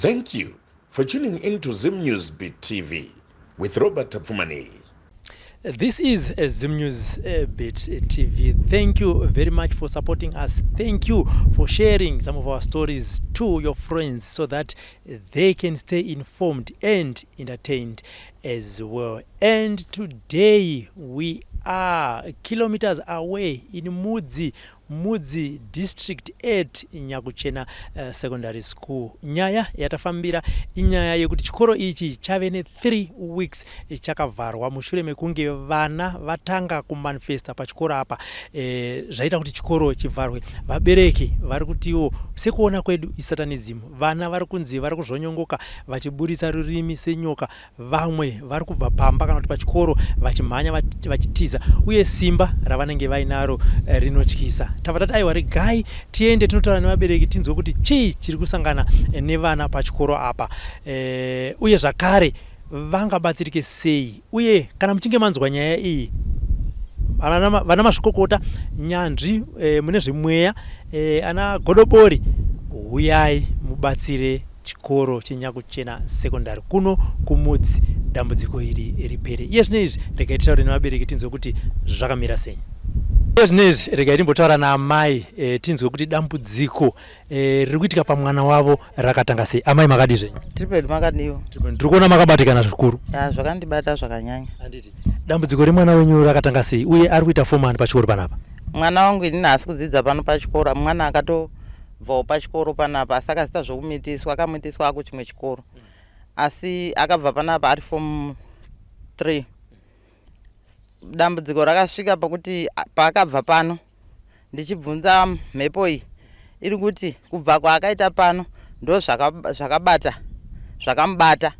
Thank you for tuning in to Zim News Beat TV with Robert Tapfumani. This is Zim News Beat TV. Thank you very much for supporting us. Thank you for sharing some of our stories to your friends so that they can stay informed and entertained as well. And today we are kilometers away in Mudzi district 8 Nyakuchena secondary school. Nyaya yatafambira inyaya yekuti chikoro ichi chave ne 3 weeks chakavharwa mushure mekunge vana vatanga kumanifesta pachikoro apa zvaita kuti chikoro chivharwe. Vabereki vari kutiwo sekuona kwedu isatanism, vana vari kunzi vari kuzvonyongoka vachiburisa rurimi senyoka, vamwe vari kubva pamba kana kuti pachikoro vachimhanya vachitiza, uye simba ravanenge vainaro rinotyisa. Tavatati aiwa regai tiende tinotaura nevabereki tinzwe kuti chii chiri kusangana nevana pachikoro apa, uye zvakare vangabatsirike sei, uye kana muchinge manzwa nyaya iyi vana mazvikokota nyanzvi mune zvemweya ana godobori, huyai mubatsire chikoro cheNyakuchena secondary kuno kumudzi dambudziko iri ripere. Iye zvinezvi regai titaure nevabereki tinzwe kuti zvakamira sei. Iye zvinezvi regai timbotaura naamai tinzwe kuti dambudziko riri kuitika pamwana wavo rakatanga sei. Amai makadi zvenyu? Tiri pedu makadiwo. Ndiri kuona makabatikana zvikuru. Zvakandibata zvakanyanya. Handiti dambudziko remwana wenyu rakatanga sei uye ari kuita fomani pachikoro panapa? Mwana wangu ini haasi kudzidza pano pachikoro, mwana akatovhawo pachikoro panapa asi akasita zvokumitiswa, akamutiswa akuchimwe chikoro, asi akabva panapa ari form 3. Dambudziko rakasvika pakuti paakabva pano ndichibvunza mhepo iyi iri kuti kubva kwaakaita pano ndo zvakamubata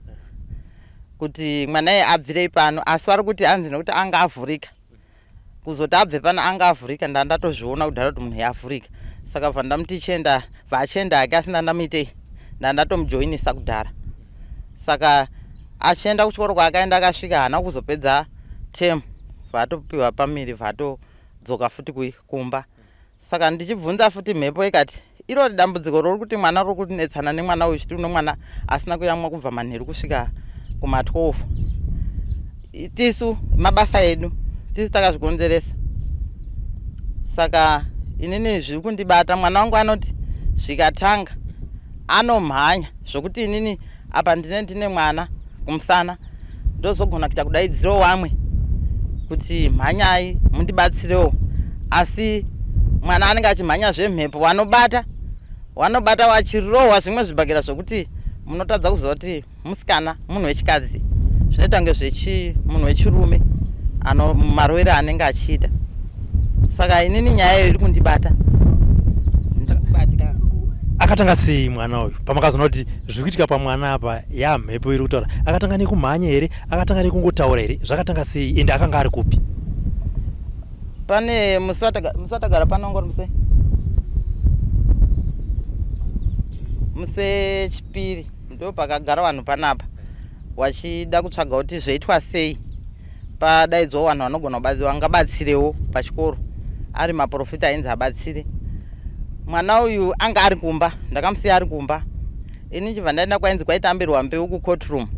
kuti mwana iye abvirei pano, asi vari kuti hanzi nekuti anga avhurika, kuzoti abve pano anga avhurika ndandatozviona kudhara kuti munhu yavhurika, saka bva ndamuti chenda vachenda ake asina ndamuitei ndandatomjoinisa kudhara. Saka achienda kuchikoro kwaakaenda akasvika haana kuzopedza temu vatopiwa pamiri vatodzoka futi kumba. Saka ndichibvunza futi mhepo ikati irori dambudziko rori kuti mwana rori kutinetsana nemwana uyu chiti uno mwana asina kuyamwa kubva manheru kusvika kuma12. Tisu mabasa edu tisu takazvikonzeresa. Saka inini zviri kundibata, mwana wangu anoti zvikatanga anomhanya zvokuti inini apa ndine mwana kumusana ndozogona kuita kudaidzirawo vamwe kuti mhanyai mundibatsirewo, asi mwana anenge achimhanya zvemhepo wanobata vachirohwa zvimwe zvibhakera zvokuti munotadza kuziva kuti musikana munhu wechikadzi, zvinoita kunge munhu wechirume marovero anenge achiita. Saka inini nyaya iyo iri kundibata. Akatanga sei mwana uyu pamakazoona kuti zviri kuitika pamwana apa mhepo iri kutaura? Akatanga nekumhanya here, akatanga nekungotaura here, zvakatanga sei ende akanga ari kupi? Pane musatagara panongori muse chipiri ndo pakagara vanhu panapa wachida kutsvaga kuti zvoitwa sei padaidzwawo vanhu vanogona vangabatsirewo pachikoro, ari maprofita ainzi abatsire. Mwana uyu anga ari kumba, ndakamusiya ari kumba, ini ndichibva ndaenda kwainzi kwaitambirwa mbeu kucourtroom.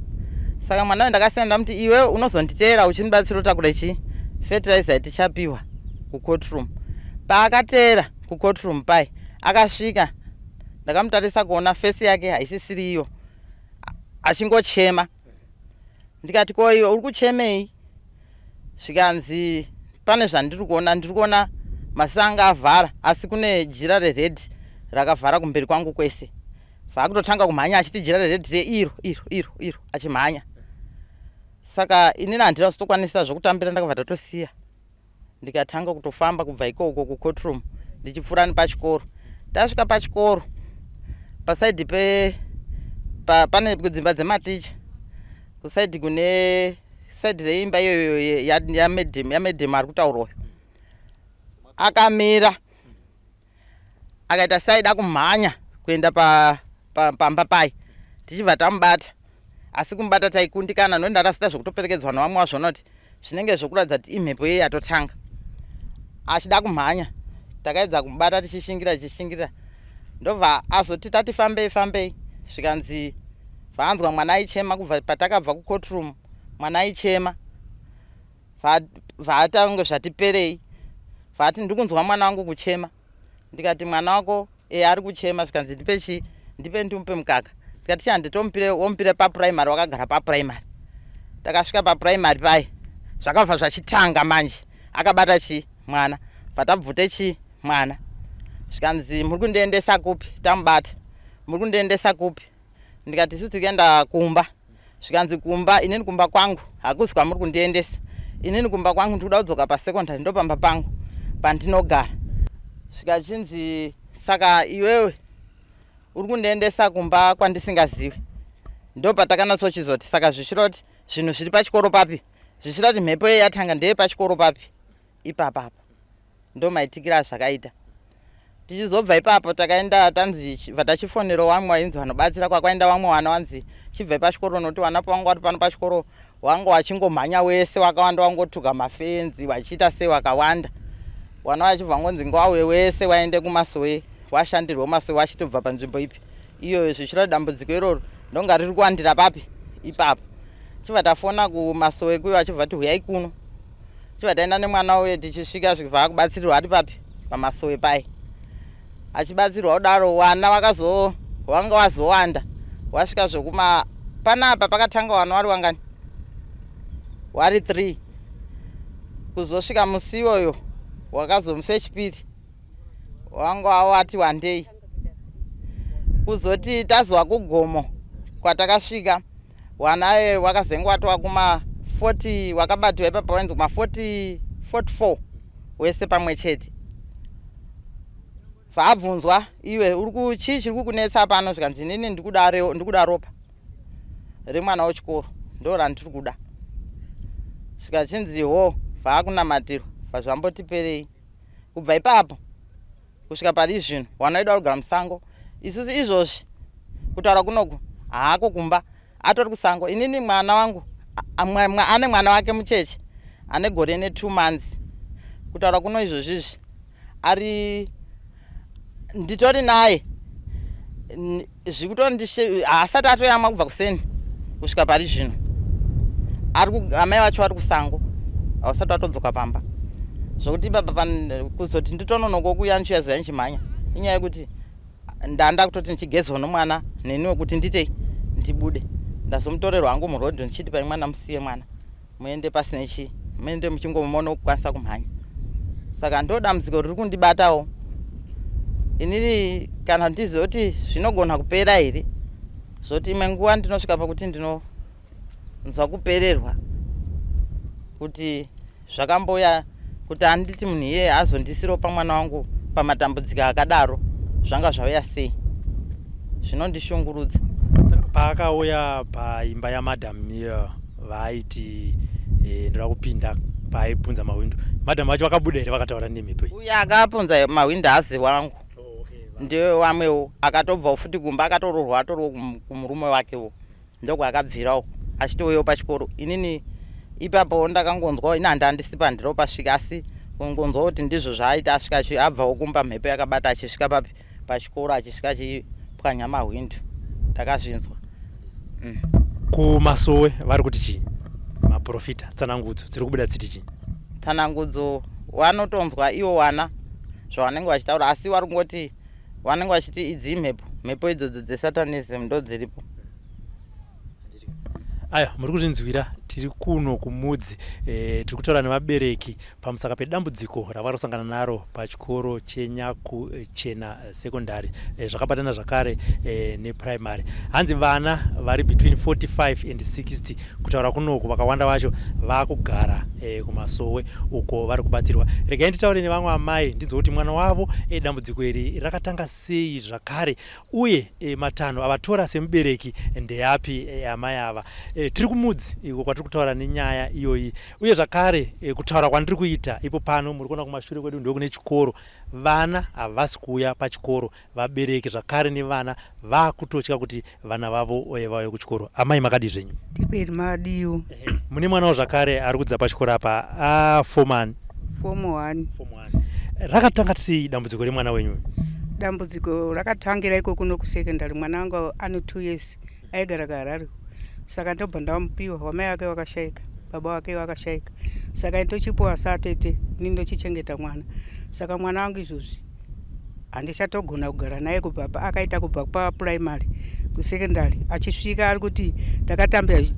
Saka mwana uyu ndakasiya ndamuti iwe unozonditeera uchindibatsira utakura fertilizer tichapiwa kucourtroom. Paakateera kucourtroom pai akasvika ndakamutarisa kuona fesi yake haisisiri iyo, achingochema. Ndikati ko iwe uri kuchemei? Zvikanzi pane zvandiri kuona masanga avhara asi kune jira rered rakavhara kumberi kwangu kwese. Vakutotanga kumhanya achiti jira rered iro achimhanya. Saka inini handina kuzotokwanisa zvokutambira, ndakabva ndatosiya ndikatanga kutofamba kubva ikoko kucourtroom ndichipfuura nepachikoro. Tasvika pachikoro pasaidhi pane kudzimba dzematicha, kusaidhi kune saidhi reimba iyoyo yamedhemu ari kutaurwa uyu. Akamira akaita saida kumhanya kuenda pamba pai, tichibva tamubata, asi kumubata taikundikana nokuti ndarasida zvokutoperekedzwa nevamwe wazvona kuti zvinenge zvokuratidza kuti imhepo yeye yatotanga. Achida kumhanya takaedza kumubata tichishingirira ndobva azoti tati fambei Zvikanzi vanzwa mwana aichema kubva patakabva kucourtroom, mwana aichema. Vatange zvatiperei. Vati ndikunzwa mwana wangu kuchema. Ndikati mwana wako ari kuchema. Zvikanzi ndipe ndumupe mukaka. Ndikati chanditompire wompire paprimary, wakagara paprimary. Takasvika paprimary pai. Zvakabva zvachitanga manje. Akabata mwana. Vatabvute mwana. Zvikanzi muri kundiendesa kupi? Tamubata. Muri kundiendesa kupi? Ndikati isusu tikaenda kumba. Zvikanzi kumba, inini kumba kwangu hakusi kwamuri kundiendesa. Inini kumba kwangu ndikuda kudzoka pasecondary, ndo pamba pangu pandinogara. Zvikachinzi saka iwewe uri kundiendesa kumba kwandisingazivi. Ndo patakanasochizoti saka zvichiroti zvinhu zviri pachikoro papi? Zvichiroti mhepo yatanga ndeye pachikoro papi? Ipapa. Ndo maitikira zvakaita. Tichizobva ipapo takaenda tanzi vatachifonero wamwe wainzi vanobatsira kwakaenda wamwe wana wanzi chibva pachikoro noti wana pangu wari pano pachikoro wangu wachingomhanya wese wakawanda wangotuka mafenzi wachiita sei wakawanda. Wana wachibva ngonzi ngwawe wese waende kumasowe washandirwa masowe wachitobva panzvimbo ipi. Iyo zvichira dambudziko iroro ndonga riri kuwandira papi? Ipapo. Chibva tafona kumasowe kuyo achibva ti huyai kuno. Chibva taenda nemwana uye tichisvika zvibva kubatsirirwa ari papi? Pamasowe pai. Achibatsirwa kudaro wana wanga wazowanda. Wasvika zvokuma panapa pakatanga wana wari wangani? Wari 3. Kuzosvika musi iyoyo wakazomusa wechipiri wanga wati wandei. Kuzoti tazwa kugomo kwatakasvika wana wakazenge watova kuma 40 wakabatwa ipapo wainzi kuma 44 wese pamwe chete. Vabvunzwa iwe uri chii chiri kukunetsa pano? Zvikanzi nini ndikuda ropa remwana wechikoro ndo randiri kuda. Zvikachinzi ho vakunamatirwa zvambotiperei. Kubva ipapo kusvika pari zvino wana wedu arikugara musango. Isusu izvozvi kutaura kunoku haako kumba atori kusango. Inini mwana wangu ane mwana wake mucheche ane gore ne2 months. Kutaura kuno izvozvizvi ari nditori naye zvikutori haasati atoyama kubva kuseni kusvika pari zvino. Amai vacho ari kusango hausati atodzoka pamba. Zvokuti baba kuzoti nditononoko kuya ndichiyaziva ndichimhanya inyaya yekuti ndanda kutoti ndichigezwa nomwana neniwe kuti nditei ndibude. Ndazomutorerwa hangu murodhi ndichiti pai mwana musiye mwana muende pasine chii muende muchingomona kukwanisa kumhanya. Saka ndo dambudziko riri kundibatawo. Inini kana ndizive kuti zvinogona kupera here zoti imwe nguva ndinosvika pakuti ndinonzwa kupererwa kuti zvakamboya kuti handiti munhu iye azondisiro pamwana wangu pamatambudziko akadaro zvanga zvauya sei. Zvinondishungurudza. Paakauya paimba yamadhamu vaiti ndoda kupinda paaibvunza mawindo, madhamu vacho vakabuda here vakataura nemhepo? Uye akapunza mawindo hazi wangu. Ndiwe wamwewo akatobva futi kumba akatororwa atorwa kumurume wakewo ndokwakabvirawo achitouyewo pachikoro. Inini ipapo ndakangonzwawo ina handandisipa ndiro pasvika asi kungonzwawo kuti ndizvo zvaaita asvika abvawo kumba mhepo yakabata achisvika papi pachikoro achisvika achipwanya mawindo. Ndakazvinzwa. Kumasowe vari kuti chii? Maprofita tsanangudzo dziri kubuda dziti chii? Tsanangudzo wanotonzwa iwo wana zvavanenge vachitaura asi vari kungoti vanenge vachiti idzi mhepo idzodzo dzesatanism ndo dziripo. Aya, muri kutinzwira tiri kuno kumudzi tiri kutaura nevabereki pamusaka pedambudziko ravari kusangana naro pachikoro cheNyakuchena secondary zvakabatana zvakare neprimary. Hanzi vana vari between 45 and 60 kutaura kunoku vakawanda vacho vakugara kumasowe uko vari kubatsirwa. Regai nditaure nevamwe amai ndinzwa kuti mwana wavo dambudziko iri rakatanga sei zvakare uye matanho avatora semubereki ndeyapi amai ava. Tiri kumudzi iko kwatiri kutaura nenyaya iyoyi uye zvakare kutaura kwandiri kuita ipo pano muri kuona kumashure kwedu ndo kune chikoro. Vana havasi kuuya pachikoro, vabereki zvakare nevana vakutotya kuti vana vavo vauye kuchikoro. Amai makadi zvenyu? Tiperi madiwo. Mune mwana wo zvakare ari kudza pachikoro apa form 1. Form 1. Rakatanga sei dambudziko remwana wenyu? dambudziko rakatangira iko kuno kusekondari. Mwana wangu ane 2 years aigara kuHarare. Saka ndobva ndamupiwa, wamai wake wakashayika, baba wake wakashayika. Saka ndochipiwa satete ini ndochichengeta mwana. Saka mwana wangu izvozvi handichatogona kugara naye kubva akaita kubva papuraimary kusekondari. Achisvika ari kuti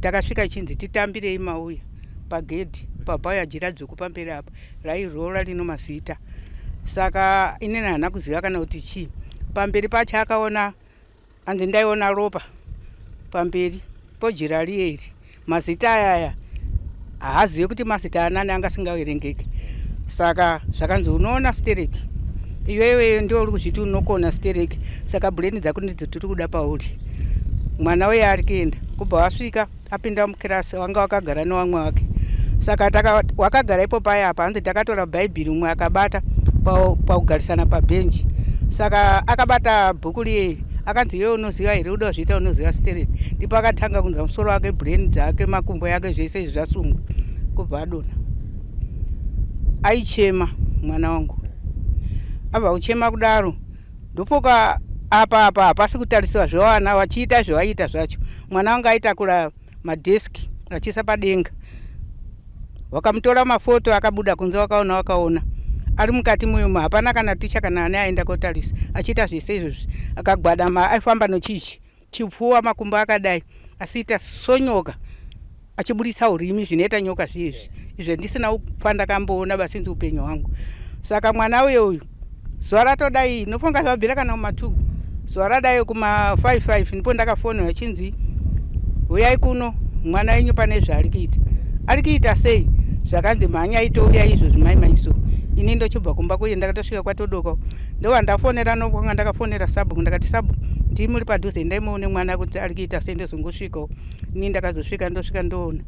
takasvika chinzi titambirei mauya pagedhi pabhaya jira dzvuku pamberi apa rairora rino mazita. Saka inini hana kuziva kana kuti chii. Pamberi pacho akaona hanzi ndaiona ropa pamberi pojira rieri. Mazita ayaya haazivi kuti mazita anani anga asingaverengeke. Saka zvakanzi unoona stereki iwewe ndio uri kuzviti unokona stereki. Saka bureni dzako ndidzo tiri kuda pauri. Mwana uye ari kuenda kubva wasvika apinda mukirasi wanga wakagara nevamwe wake. Saka wakagara ipo paya apa hanzi takatora bhaibheri umwe akabata paugarisana pabhenji. Saka akabata bhuku rieri akanzi iwe unoziva here uda kuzviita unoziva stereki. Ndipo akatanga kunza musoro wake bureni dzake makumbo yake zvese izvi zvasungwa kubva adona. Aichema mwana wangu. Abva kuchema kudaro ndopoka apa hapasi kutarisiwa zvevana vachiita zvevaita zvacho. Mwana wangu aitakura madheski achiisa padenga. Wakamutora mafoto akabuda kunze wakaona. Ari mukati muyomo hapana kana ticha kana ane aenda kotarisa. Achiita zvese izvozvi akagwadama aifamba nochichi chipfuwa makumbo akadai asiita sonyoka achibudisa urimi zvinoita nyoka zviizvi. Izvo ndisina kufa ndakamboona basinzi upenyu hwangu. Saka mwana uyu zuva ratodai nofunga zvabvira kana kuma2 zuva radai kuma5 ndipo ndakafonera chinzi uyai kuno mwana wenyu pane zvaari kuita. Ari kuita sei? Zvakanzi mhanya itouya izvo zvimaimanyiso. Ini ndochibva kumba kuye ndakatosvika kwatodoka. Ndova ndafonera nokwanga ndakafonera Sabu ndakati Sabu ndiri muri padhuze ndaimuone mwana kuti ari kuita sei ndozongosvikawo. Ini ndakazosvika ndosvika ndoona.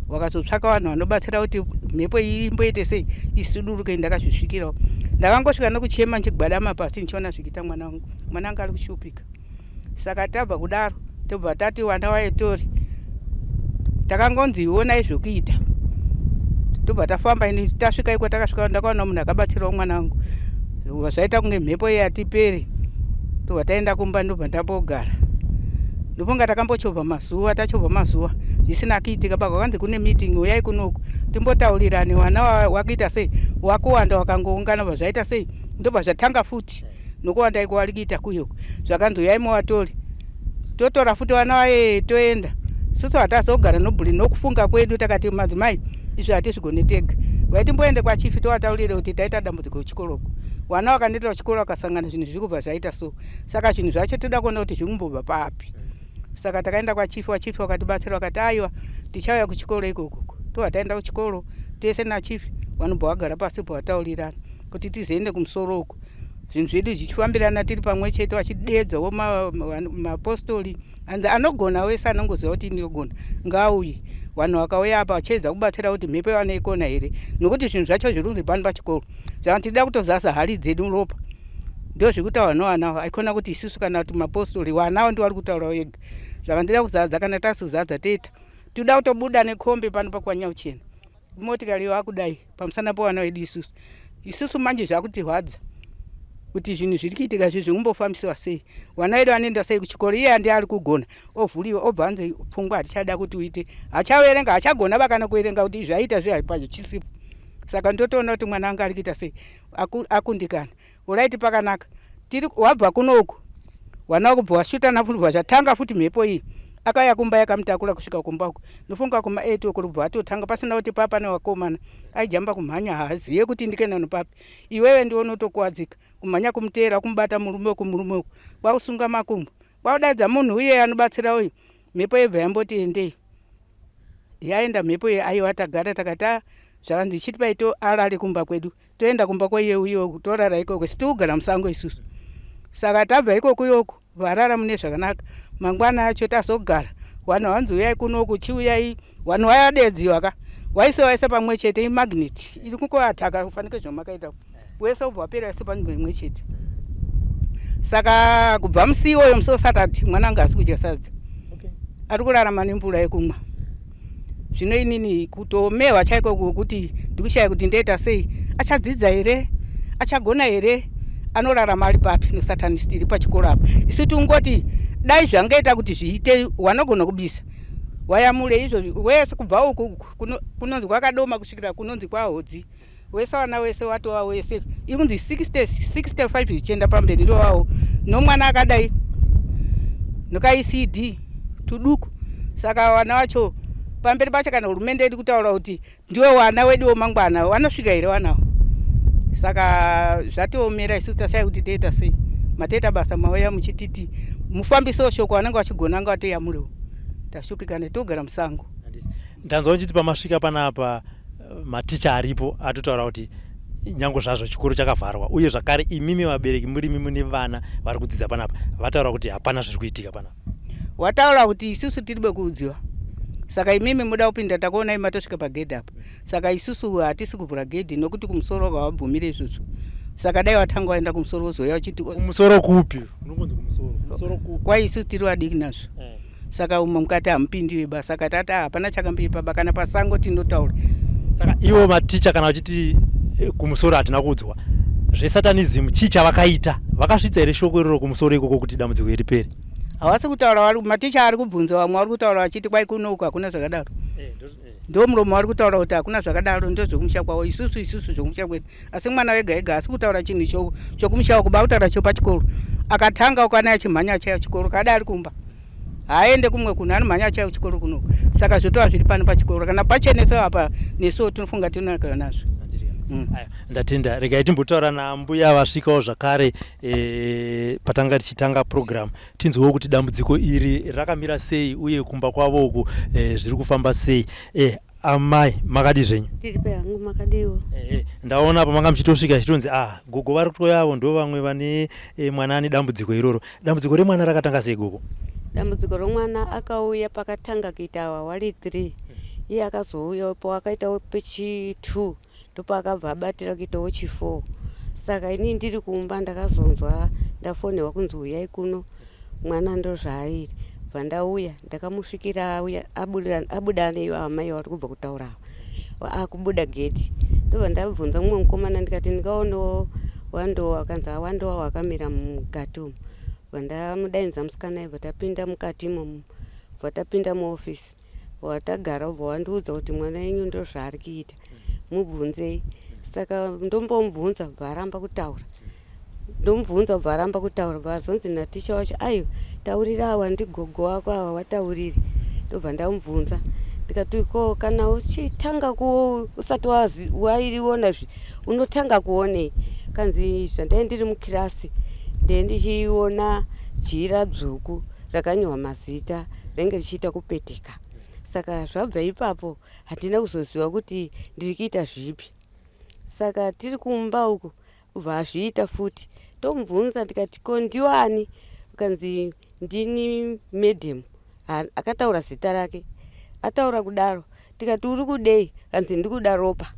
Wakazotsvaka vanhu vanobatsira kuti mhepo iyi imboite sei isuduruke. Ndakazvisvikirawo. Ndakangosvika nokuchema nchigwadama pasi nichiona zvikiita mwana wangu. Mwana wangu ari kushupika. Saka tabva kudaro tobva tati wana wayetori takangonzi iwonai zvokuita. Tobva tafamba ini tasvika iko takasvika ndakaona munhu akabatsirawo mwana wangu. Zvaita kunge mhepo iyi hatiperi. Tobva taenda kumba ndobva ndambogara. Ndofunga takambochovha mazuva tachovha mazuva zvisina kuitika. Pakwakanzi kune meeting uyai kunoku timbotaurirane wana wakuita sei wakuwanda wakangoungana zvaita sei. Ndobva zvatanga futi nokuwanda iko vari kuita kuyoko. Zvakanzi uyai muvatori totora futi wana waye toenda. Susu hatazogara nobhuri nokufunga kwedu takati madzimai izvi hatizvigone tega. Waitimboende kwachifi towataurire kuti taita dambudziko kuchikoroko. Wana wakandita kuchikoro wakasangana zvinhu zviri kubva zvaita so. Saka zvinhu zvacho toda kuona kuti zviri kumbobva papi. Saka takaenda kwachifi wachifi wakatibatsira wakati aiwa tichauya kuchikoro ikoko. Tobva taenda kuchikoro tese nachifi vanobva vagara pasi pawataurirana kuti tizoende kumusoro uko. Zvinhu zvedu zvichifambirana tiri pamwe chete vachidedzawo mapostori. Hanzi anogona wese anongoziva kuti ndinogona ngaauye. Vanhu vakauya apa vachiedza kubatsira kuti mhepo yavanoikona here nokuti zvinhu zvacho zviri kunzi pano pachikoro. Zvava tida kutozaza hari dzedu ropa. Ndio zvekutaura newana aikona kuti isusu kana kuti mapostori wanawo ndio vari kutaura wega. Zvava ndida kuzadza kana tasuzadza teta. Toda kutobuda nekombe pano pakwanyauchena. Motikari wakudai pamusana pawana wedu isusu. Isusu manje zvakutirwadza kuti zvinhu zviri kuitika izvi zvikumbofambiswa sei. Wana wedu anoenda sei kuchikoro iye handi ari kugona ovhuriwa obva anzi pfungwa hatichada kuti uite. Hachaverenga hachagona vakana kuverenga kuti zvaita zvihapacho chisipo. Saka ndotoona kuti mwana wangu ari kuita sei akundikana. Uraiti pakanaka. Tiri wabva kunoku. Wana wakubva washutana futi zvatanga futi mhepo iyi. Akauya kumba yakamutakura kusvika kumba uko. Ndofunga kuma8 uko atotanga pasina kuti papa newakomana aijamba kumhanya haaziye kuti ndikenda nopapi. Iwewe ndiwo unotokuwadzika kumhanya kumuteera kumubata murume uko kwakusunga makumbo kwakudaidza munhu uye anobatsira uyu mhepo yebva yamboti endei. Yaenda mhepo ye aiwa tagara takata zvakanzi chiti paito arari kumba kwedu toenda kumba kwaiye uyo torara ikoko situgara musango isusu. Saka tabva ikoko yoko varara mune zvakanaka. Mangwana acho tazogara vanhu vanzi uyai kunoku chiuyai vanhu vayadedziwa ka waise pamwe chete imagnet iri kungoataka kufanike zvamakaita wese ubva wapera wese panzvimbo imwe chete. Saka kubva musi uyo musi wasatati mwana wangu asi kudya sadza. Ari kurarama nemvura yekumwa. Zvino inini kutomewa chaiko kuti ndikushaya kuti ndoita sei. Achadzidza here achagona here anorarama ari papi nesatanist iri pachikoro apa. Isu tungoti dai zvangaita kuti zviite wanogona kubisa wayamure izvo wese kubva uku kunonzi kwakadoma kusvikira kunonzi kwahodzi wese wana wese watova wese ikunzi 65 zvichienda pamberi ndowawo nomwana akadai nokaICD tuduku. Saka wana wacho pamberi pacho kana hurumende iri kutaura kuti ndiwe wana wedu wemangwana vanosvika here wanawo. Saka zvatiomera isu tasai kuti toita sei matoita basa mauya muchititi mufambiso shoko vanenge vachigona anga vatoyamurewo tashupikana togara musango. Ndanzwa uchiti pamasvika panapa maticha aripo atotaura kuti nyange zvazvo chikoro chakavharwa uye zvakare imimi vabereki murimi mune vana vari kudzidza panapa vataura kuti hapana zviri kuitika panapa. Wataura kuti isusu tiribe kuudziwa. Saka imimi muda kupinda takuona imatosvika pagedhi apa. Saka isusu hatisi kuvhura gedhi nokuti kumusoro kwavabvumire izvozvo. Saka dai watanga waenda kumusoro wozoya uchiti kumusoro kupi? Unongonzi kumusoro kupi? Kwa isu tiri vadiki nazvo. Saka umwe mukati hamupindi webasa. Saka tati hapana chakambiri paba kana pasango tinotaura. Saka ivo maticha kana vachiti kumusoro hatina kuudzwa zvesatanism chii chavakaita vakasvitsa here shoko iroro kumusoro ikoko kuti dambudziko ripere? Havasi kutaura maticha ari kubvunza vamwe vari kutaura vachiti kwai kunoku hakuna zvakadaro. Ndo muromo vari kutaura kuti hakuna zvakadaro ndo zvokumusha kwavo isusu zvokumusha kwedu. Asi mwana wega ega asi kutaura chinhu chokumusha kuba kutaura cho pachikoro. Akatanga ukana achimhanya chayo chikoro kada ari kumba. Haende kumwe kunhu anomhanya chayo chikoro kunoku. Saka zvotova zviri pano pachikoro kana pachenesa apa nesuwo tinofunga tinonaka nazvo. Ndatenda regai timbotaura nambuya vasvikawo zvakare patanga tichitanga program tinzwewo kuti dambudziko iri rakamira sei uye kumba kwavo uku zviri kufamba sei. Amai makadi zvenyu? Tiri pehangu makadiwo. Ndaona pamanga muchitosvika chitonzi gogo vari kutoyavo ndo vamwe vane mwana ane dambudziko iroro. Dambudziko remwana rakatanga sei gogo? Dambudziko romwana akauya pakatanga kuita wari 3 iye akazouya po akaitawo pechi 2 ndopakabva abatira kuitawo chi 4. Saka ini ndiri kumba ndakazonzwa ndafonewa kunzi uyai kuno mwana ndo zvaairi. Bva ndauya ndakamusvikira auya abuda neyo amai vari kubva kutaura akubuda gate. Ndobva ndabvunza mumwe mukomana ndikati ndikaonawo wandowa akanzi wandowa wakamira mukati umu. Bva ndamudainza musikana ibva tapinda mukati imomo. Bva tapinda muofisi watagara ubva wandiudza kuti mwana wenyu ndo zvaari kuita mubvunzei. Saka ndombomubvunza bva aramba kutaura. Ndomubvunza bva aramba kutaura vazonzi naticha wacho ayo taurira awa ndigogo wako awa watauriri. Ndobva ndamubvunza ndikati ko kana uchitanga usati wairiona unotanga kuonei? Kanzi zvandai ndiri mukirasi ndichiona jira dzvuku rakanyorwa mazita renge richiita kupeteka. Saka zvabva ipapo hatina kuzoziva kuti ndiri kuita zvipi. Saka tiri kumba uku ubva azviita futi. Ndomubvunza ndikati ko ndiwani? Kanzi ndini madam. Akataura zita rake ataura kudaro. Tikati uri kudei? Kanzi ndikuda ropa.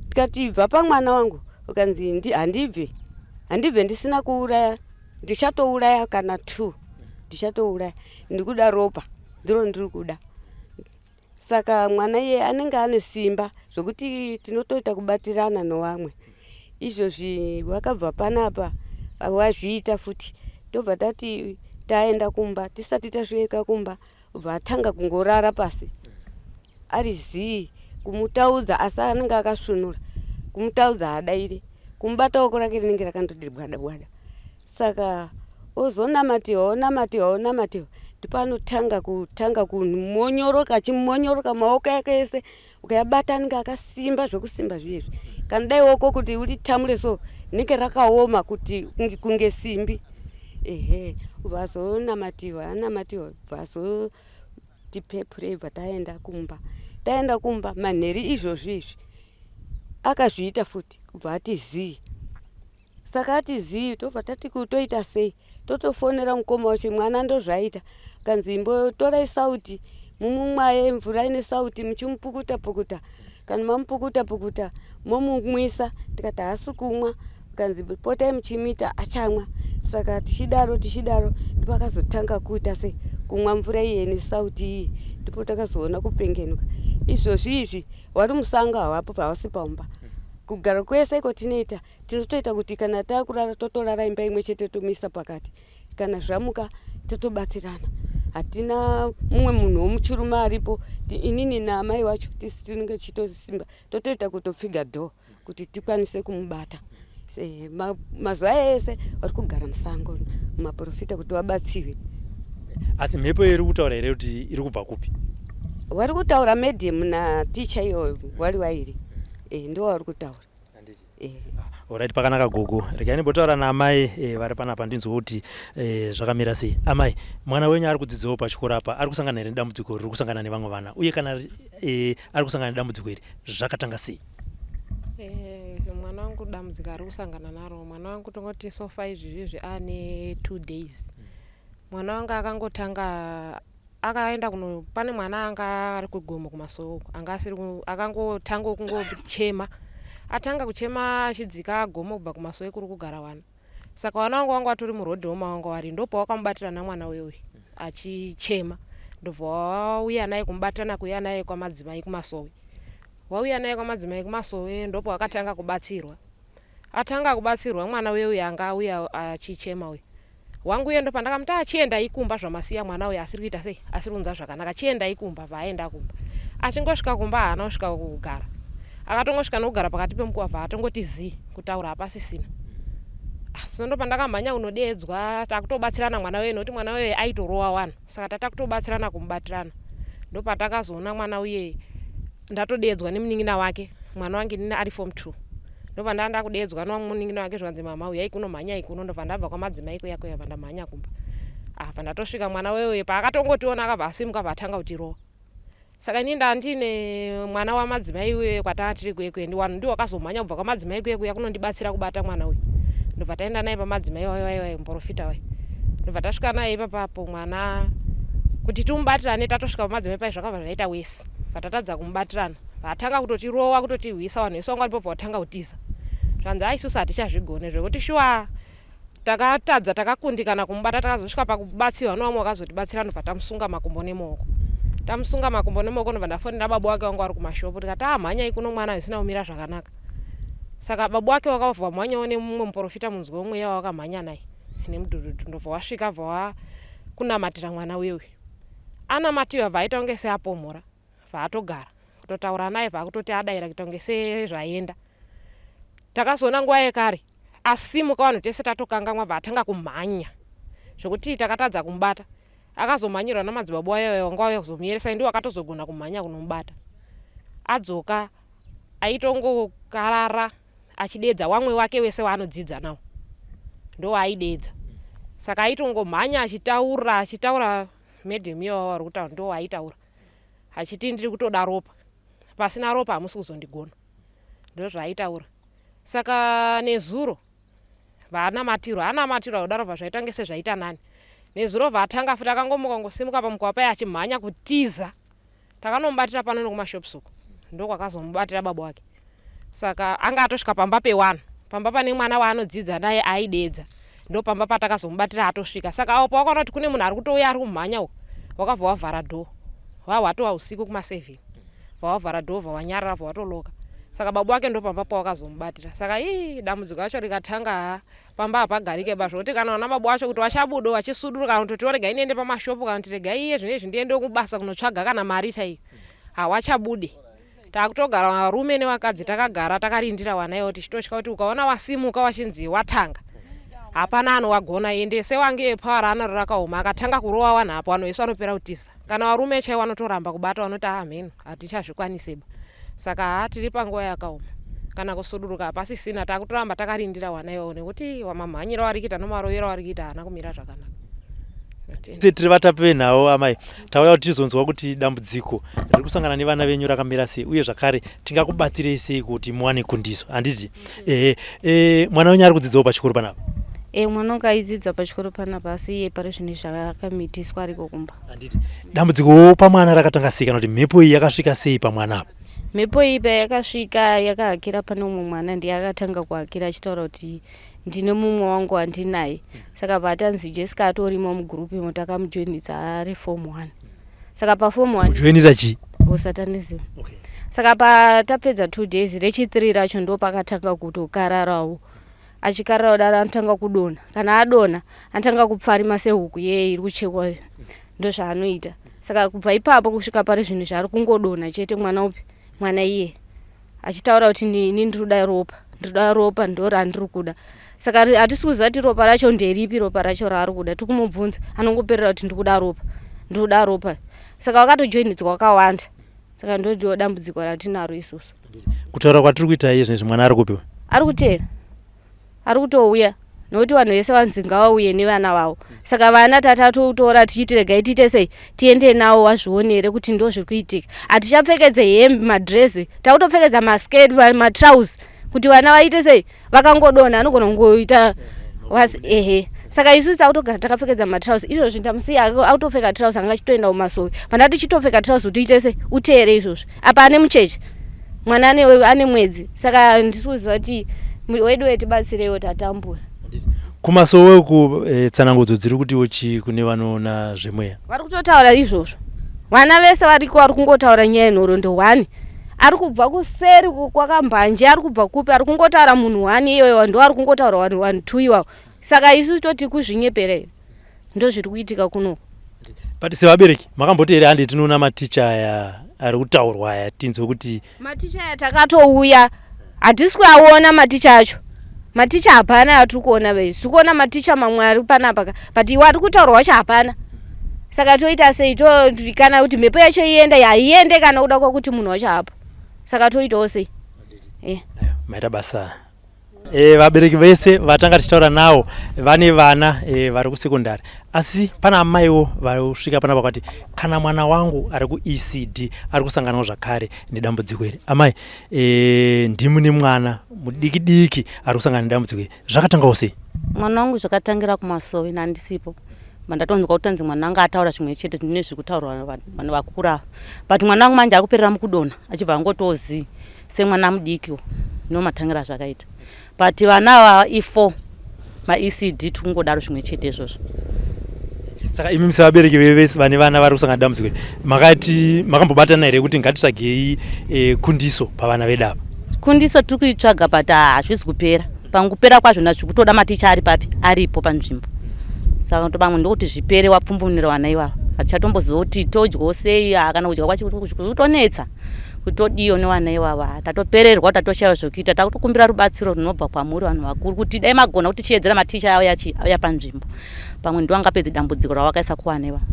Tikati bva pamwana wangu. Kanzi handibve ndisina kuuraya, ndichatouraya kana 2 ndichatouraya, ndikuda ropa ndiro ndiri kuda. Saka mwana iye anenge ane simba zvokuti tinotoita kubatirana nevamwe. Izvozvi wakabva panapa wazviita futi. Tobva tati taenda kumba tisati tasvika kumba ubva atanga kungorara pasi ari zii kumutaudza asi anenge akasvinura kumutaudza hadaire kumbata oko rake rinenge rakandoti bwada bwada. Saka ozonamatiwa ndipanotanga kumonyoroka achimonyoroka maoko yake ese ukayabata anenge akasimba zvokusimba zvizvi kana dai oko kuti uritamure so rinenge rakaoma kuti kunge simbi. Vazonamatiwa vazotipepure bva taenda kumba manheri izvozvizvi akazviita futi kubva ati zii. Saka ati zii tobva tati kutoita sei totofonera mukoma wacho mwana ndo zvaita. Kanzi imbotorai sauti mumumwaye mvura ine sauti muchimupukuta pukuta kana mamupukuta pukuta momumwisa. Tikati haasi kumwa. Kanzi potai muchimita achamwa. Saka tichidaro ndipo akazotanga kuita sei kumwa mvura iye nesauti iyi ndipo takazoona kupengenuka. Izvozvi wari musango hawapo pavasi paumba kugara kwese iko tinoita tinotoita kuti kana takurara totorara imba imwe chete tomisa pakati, kana zvamuka totobatsirana. Hatina mumwe munhu womuchirume aripo inini naamai wacho tisi tinenge chitosimba totoita kutopfiga dhoo kuti tikwanise kumubata. Mazuva ese vari kugara musango maprofita kuti vabatsiwe. Asi mhepo iri kutaura here kuti iri kubva kupi? Vari kutaura medium naticha iyo wari wairi ndo vari kutaura. Alright, pakanaka gogo. Regai nimbotaura naamai vari panapa ndinzwe kuti zvakamira sei. Amai, mwana wenyu ari kudzidzawo pachikoro apa, ari kusangana nedambudziko riri kusangana nevamwe vana, uye kana ari kusangana nedambudziko iri zvakatanga sei? Mwana wangu dambudziko ari kusangana naro, mwana wangu tongoti sofa izvizvi ane 2 days. Mwana wangu akangotanga akaenda kuno, pane mwana anga ari kugomo kumasoko, anga asiri akangotanga kungochema. Atanga kuchema achidzika gomo kubva kumasoko kuri kugara wana. Saka wana wangu atori murodhi woma wangu wari ndopa wakamubatirana mwana wewe achichema. Ndobva wauya naye kumubatirana kuya naye kwamadzimai kumasowe. Wauya naye kwamadzimai kumasowe ndopa wakatanga kubatsirwa. Atanga kubatsirwa mwana wewe anga auya achichema we. Wangu yendo pandakamuta achienda ikumba zvamasiya mwana we asiri kuita sei, asiri kunza zvakanaka, achienda ikumba vaenda kumba. Achingosvika kumba haana kusvika kugara. Akatongosvika nokugara pakati pemukwavha atongoti zii kutaura hapasisina. Sondo pandakamhanya unodeedzwa takutobatsirana mwana wewe noti mwana wewe aitorowa wanhu. Saka tatakutobatsirana kumubatirana. Ndopatakazoona mwana uye ndatodeedzwa nemunin'ina wake. Mwana wangu nini ari form 2. Ndopanda kudeedzwa nomunin'ina wake zvanzi mama uya ikunomhanya ikuno ndobva ndabva kwamadzimai yako yabva ndamhanya kumba. Pandatosvika mwana wewe paakatongotiona akabva asimuka vatanga kutirowa. Saka inini ndandine mwana wamadzimai uye kwatanga tiri kuekwendi wanhu ndiwo wakazomhanya kubva kwamadzimai kuya kunondibatsira kubata mwana uyu. Ndobva taenda naye pamadzimai waiwai muprofita wai. Ndobva tasvika naye ipapapo mwana kuti timubatirane tatosvika pamadzimai pai zvakabva zvaita wese. Patatadza kumubatirana. Patanga kutotirowa kutotihwisa wanhu vese wanga varipobva watanga kutiza. Zvanzi isusu hatichazvigone zvekuti shuwa takatadza takakundikana kumubata takazosvika pakubatsiwa nevamwe vakazotibatsira ndobva tamusunga makumbo nemaoko. Tamusunga makumbo nemaoko ndobva ndafonera babu wake wangu ari kumashopu tikati mhanya ikuno mwana zvisina kumira zvakanaka. Saka babu wake wakabva mhanyawo nemumwe muprofita munzwe umwe wakamhanya naye nemudhudhudhu ndobva wasvika bva kunamatira mwana wewe. Anamatiwa vaita kunge seapomhora vaatogara kutotaura naye vakutoti adaira kuita kunge sezvaenda. Takazoona nguva yekare asimuka vanhu tese tatokangamwa vatanga kumhanya zvokuti takatadza kumubata. Akazomhanyirwa namadzibaba wayo wanga wauya kuzomuyeresa ndiwo akatozogona kumhanya kunomubata. Adzoka aitongokarara achidedza wamwe wake wese waanodzidza nawo ndo aidedza. Saka aitongomhanya achitaura medium iyo vari kutaura ndo aitaura achiti ndiri kutoda ropa, pasina ropa hamusi kuzondigona, ndo zvaaitaura. Saka nezuro vanamatirwa anamatirwa kudaro zvaita kunge sezvaita nani. Nezuro vatanga futi akangomuka ngosimuka pamukova pai achimhanya kutiza. Takanomubatira pano nokumashopusuku ndo kwakazomubatira baba wake. Saka anga atosvika pamba pewanhu, pamba pane mwana waanodzidza naye aidedza, ndo pamba patakazomubatira atosvika. Saka apo wakaona kuti kune munhu ari kutouya ari kumhanya uko wakabva wavhara dhoo, watova usiku kuma7 wavhara dhoo wanyarara watoloka. Saka babu wake ndo pamba pawakazomubatira. Saka dambudziko racho rikatanga pamba hapagarike zvekuti kana ona babu wacho kuti wachabudo wachisuduruka kuti regai niende pamashopu kana kuti regai iye zvinezvi ndiende kubasa kunotsvaga kana mari chaiyo hawachabude. Takutogara varume nevakadzi takagara takarindira wana kuti chitosvika kuti ukaona wasimuka wachinzi watanga hapana anowagona endese wange pawara anaro rakaoma akatanga kurowa wanhu apo vanhu vese vanopera kutiza. Kana varume chaivo vanotoramba kubata vanoti mhenu hatichazvikwaniseba. Saka tiri panguva yakaoma kana kusuduruka hapasisina takutoramba takarindira wana iwo nekuti mamhanyiro vari kuita nomarovero vari kuita haana kumira zvakanaka. Tiri vatapi venhau amai, tauya kuti tizonzwa kuti dambudziko riri kusangana nevana venyu rakamira sei uye zvakare tingakubatsirei sei kuti muwane kundiso handizvi. Mwana wenyu ari kudzidzawo pachikoro panapa? Mwana wangu aidzidza pachikoro panapa asi iye pari zvino zvakamitiswa ariko kumba. Handiti dambudziko pamwana rakatanga sei kana kuti mhepo iyi yakasvika sei pamwana apa? Mhepo iyi payakasvika yakahakira pane umwe mwana ndiye akatanga kuhakira achitaura kuti ndine mumwe wangu wandinaye. Saka patanzi Jessica atorimo mugurupu imo takamujoinidza ari form 1. Saka paform 1 kujoinidza chi? Satanism. Saka patapedza 2 days rechi3 racho ndo pakatanga kutokararawo. Achikararawo dara anotanga kudona. Kana adona anotanga kupfarima sehuku iri kuchekwa. Ndo zvaanoita. Saka kubva ipapo kusvika pari zvinhu zvari kungodona chete mwana upi? Mwana iye. Achitaura kuti ini ndinoda ropa ndo randiri kuda. Saka hatisi kuziva kuti ropa racho nderipi ropa racho raari kuda. Tikumubvunza anongoperera kuti ndikuda ropa. Saka wakatojoinidzwa wakawanda. Saka ndo dambudziko ratinaro isusu. Kutaura kwatiri kuita iye zvinezvi mwana ari kupiwa? Ari kutera. Ari kutouya. Nokuti vanhu vese vanzi ngavauye nevana vavo. Saka vana tatatotora tichitirega tiite sei tiende nawo wazvionere kuti ndo zviri kuitika. Hatichapfekedze hembe madresi, takutopfekedza masketi matrouse kuti vana vaite sei vakangodona anogona kungoita Saka isusu takutogara takapfekedza matrouse. Izvozvi ndamusiya autopfeka trouse anga achitoenda kumasovi. Pandati chitopfeka trouse kuti uite sei uteere izvozvi. Apa ane mucheche. Mwana ane mwedzi. Saka ndisi kuziva kuti wedu wetibatsirewo tatambura. Kumasowe uku tsanangudzo dziri kuti uchi kune vanoona zvemweya. Vari kutotaura izvozvo. Vana vese variko vari kungotaura nyaya yenhoroondo 1. Ari kubva kuseri kwakambanje, ari kubva kupi, ari kungotaura munhu 1 iyoyo ndo ari kungotaura 1 2 iwawo. Saka isusu toti kuzvinyepera. Ndo zviri kuitika kuno. But sevabereki makamboti ere handi tinoona maticha aya ari kutaurwa aya tinzwe kuti maticha aya takatouya hatisi kuaona maticha acho. Maticha hapana atiri kuona vese. Kuona maticha mamwe ari panapa but iwe ari kutaurwa wacho hapana. Saka toita sei kana kuti mhepo yacho iende yaiende kana kuda kwakuti munhu wacho hapo. Saka toitawo sei? Maita basa. Vabereki vese vatanga tichitaura nawo vane vana vari kusekondari. Asi pana amaiwo varusvika panapa kuti kana mwana wangu ari kuECD ari kusanganawo zvakare nedambudziko iri. Amai, ndimune mwana mudiki ari kusangana nedambudziko iri. Zvakatangawo sei? Mwana wangu zvakatangira kumasovi nandisipo. Mandatonzwa kutanzi mwana anga ataura chimwe chete zvine zviri kutaurwa vanhu vakura. But mwana wangu manje ari kuperera mukudona achibva angotozi semwana mudiki no matangira zvakaita. But vana va E4 maECD tungodaro zvimwe chete izvozvo. Saka imi sevabereki vevese vane vana vari kusangana nedambudziko iri makati makambobatana here kuti ngatitsvagei kundiso pavana vedu apa? Kundiso tiri kuitsvaga but hazvizi kupera. Pangupera kwazvona zviri kutoda maticha ari papi aripo panzvimbo. Saka ndobamwe ndokuti zvipere wapfumbunira vana ivavo. Hatichatomboziva kuti todyawo sei kana kudya kwacho kutonetsa kutodiyo nevana ivava. Tatopererwa tatoshayiwa zvokuita takutokumbira rubatsiro runobva kwamuri vanhu vakuru kuti dai magona kuti chiedzera maticha auya panzvimbo. Pamwe ndo angapedze dambudziko ravakaisa kuvana ivavo.